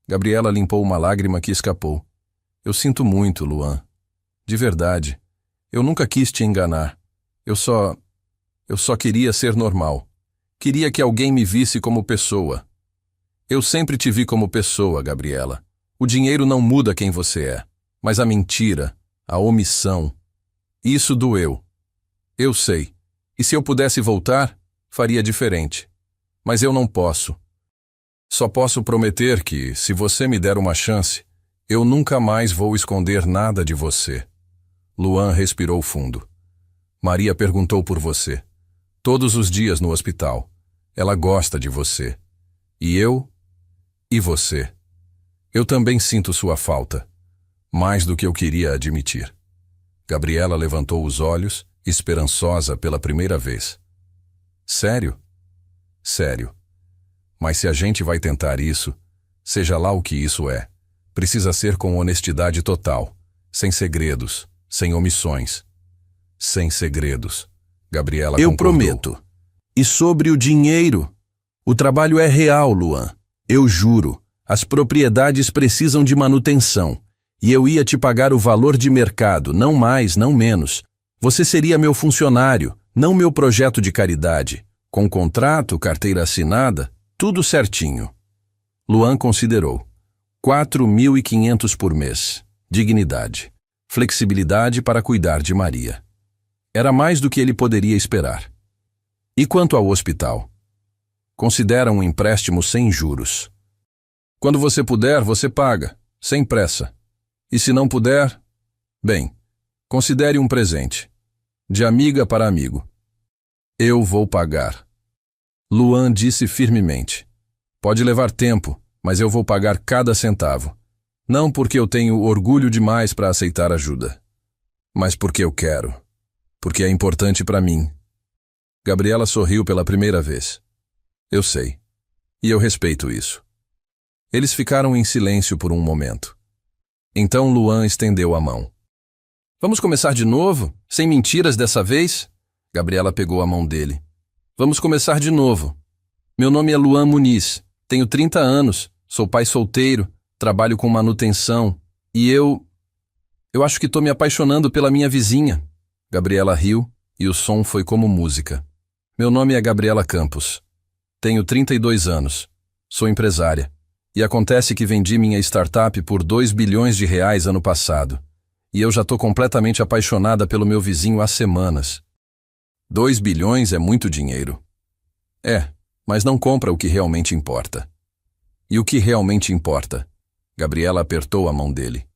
Gabriela limpou uma lágrima que escapou. Eu sinto muito, Luan. De verdade. Eu nunca quis te enganar. Eu só queria ser normal. Queria que alguém me visse como pessoa. Eu sempre te vi como pessoa, Gabriela. O dinheiro não muda quem você é. Mas a mentira, a omissão, isso doeu. Eu sei. E se eu pudesse voltar, faria diferente. Mas eu não posso. Só posso prometer que, se você me der uma chance, eu nunca mais vou esconder nada de você. Luan respirou fundo. Maria perguntou por você. Todos os dias no hospital. Ela gosta de você. E eu? E você? Eu também sinto sua falta. Mais do que eu queria admitir. Gabriela levantou os olhos, esperançosa pela primeira vez. Sério? Sério. Mas se a gente vai tentar isso, seja lá o que isso é, precisa ser com honestidade total, sem segredos, sem omissões. Sem segredos. Gabriela concordou. Eu prometo. E sobre o dinheiro? O trabalho é real, Luan. Eu juro. As propriedades precisam de manutenção. E eu ia te pagar o valor de mercado, não mais, não menos. Você seria meu funcionário, não meu projeto de caridade. Com contrato, carteira assinada, tudo certinho. Luan considerou. 4.500 por mês. Dignidade. Flexibilidade para cuidar de Maria. Era mais do que ele poderia esperar. E quanto ao hospital? Considera um empréstimo sem juros. Quando você puder, você paga, sem pressa. E se não puder, bem, considere um presente. De amiga para amigo. Eu vou pagar. Luan disse firmemente. Pode levar tempo, mas eu vou pagar cada centavo. Não porque eu tenho orgulho demais para aceitar ajuda, mas porque eu quero. Porque é importante para mim. Gabriela sorriu pela primeira vez. Eu sei. E eu respeito isso. Eles ficaram em silêncio por um momento. Então Luan estendeu a mão. Vamos começar de novo? Sem mentiras dessa vez? Gabriela pegou a mão dele. Vamos começar de novo. Meu nome é Luan Muniz. Tenho 30 anos. Sou pai solteiro. Trabalho com manutenção. E eu acho que estou me apaixonando pela minha vizinha. Gabriela riu e o som foi como música. Meu nome é Gabriela Campos. Tenho 32 anos. Sou empresária. E acontece que vendi minha startup por 2 bilhões de reais ano passado. E eu já estou completamente apaixonada pelo meu vizinho há semanas. 2 bilhões é muito dinheiro. É, mas não compra o que realmente importa. E o que realmente importa? Gabriela apertou a mão dele.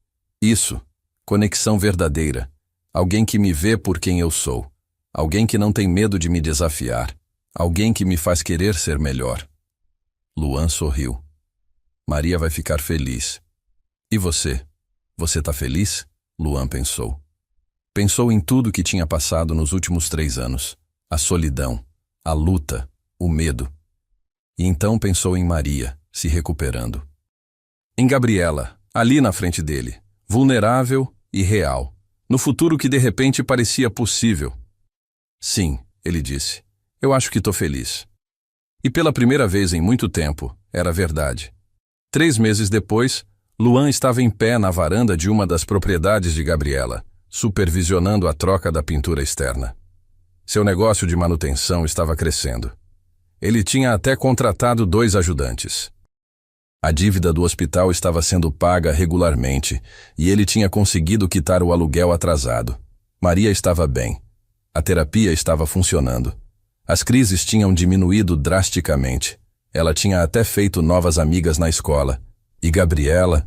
Isso, conexão verdadeira. Alguém que me vê por quem eu sou. Alguém que não tem medo de me desafiar. Alguém que me faz querer ser melhor. Luan sorriu. Maria vai ficar feliz. E você? Você tá feliz? Luan pensou. Pensou em tudo que tinha passado nos últimos 3 anos. A solidão, a luta, o medo. E então pensou em Maria, se recuperando. Em Gabriela, ali na frente dele, vulnerável e real. No futuro que de repente parecia possível. Sim, ele disse. Eu acho que tô feliz. E pela primeira vez em muito tempo, era verdade. 3 meses depois, Luan estava em pé na varanda de uma das propriedades de Gabriela, supervisionando a troca da pintura externa. Seu negócio de manutenção estava crescendo. Ele tinha até contratado 2 ajudantes. A dívida do hospital estava sendo paga regularmente e ele tinha conseguido quitar o aluguel atrasado. Maria estava bem. A terapia estava funcionando. As crises tinham diminuído drasticamente. Ela tinha até feito novas amigas na escola. E Gabriela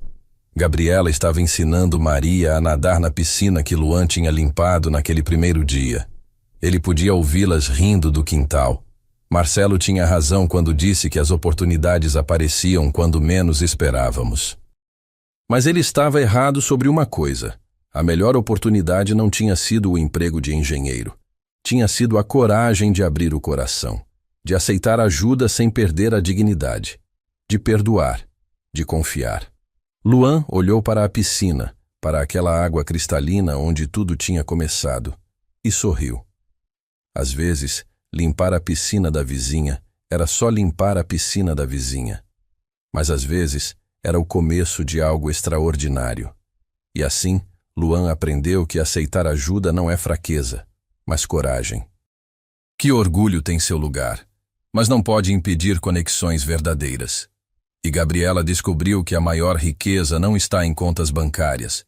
Gabriela estava ensinando Maria a nadar na piscina que Luan tinha limpado naquele primeiro dia. Ele podia ouvi-las rindo do quintal. Marcelo tinha razão quando disse que as oportunidades apareciam quando menos esperávamos. Mas ele estava errado sobre uma coisa. A melhor oportunidade não tinha sido o emprego de engenheiro. Tinha sido a coragem de abrir o coração, de aceitar ajuda sem perder a dignidade, de perdoar, de confiar. Luan olhou para a piscina, para aquela água cristalina onde tudo tinha começado, e sorriu. Às vezes, limpar a piscina da vizinha era só limpar a piscina da vizinha. Mas às vezes, era o começo de algo extraordinário. E assim, Luan aprendeu que aceitar ajuda não é fraqueza, mas coragem. Que orgulho tem seu lugar, mas não pode impedir conexões verdadeiras. E Gabriela descobriu que a maior riqueza não está em contas bancárias,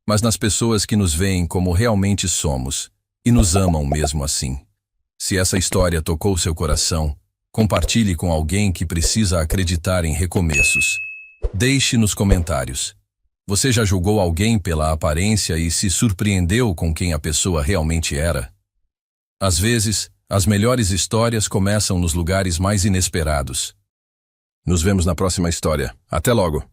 mas nas pessoas que nos veem como realmente somos e nos amam mesmo assim. Se essa história tocou seu coração, compartilhe com alguém que precisa acreditar em recomeços. Deixe nos comentários. Você já julgou alguém pela aparência e se surpreendeu com quem a pessoa realmente era? Às vezes, as melhores histórias começam nos lugares mais inesperados. Nos vemos na próxima história. Até logo!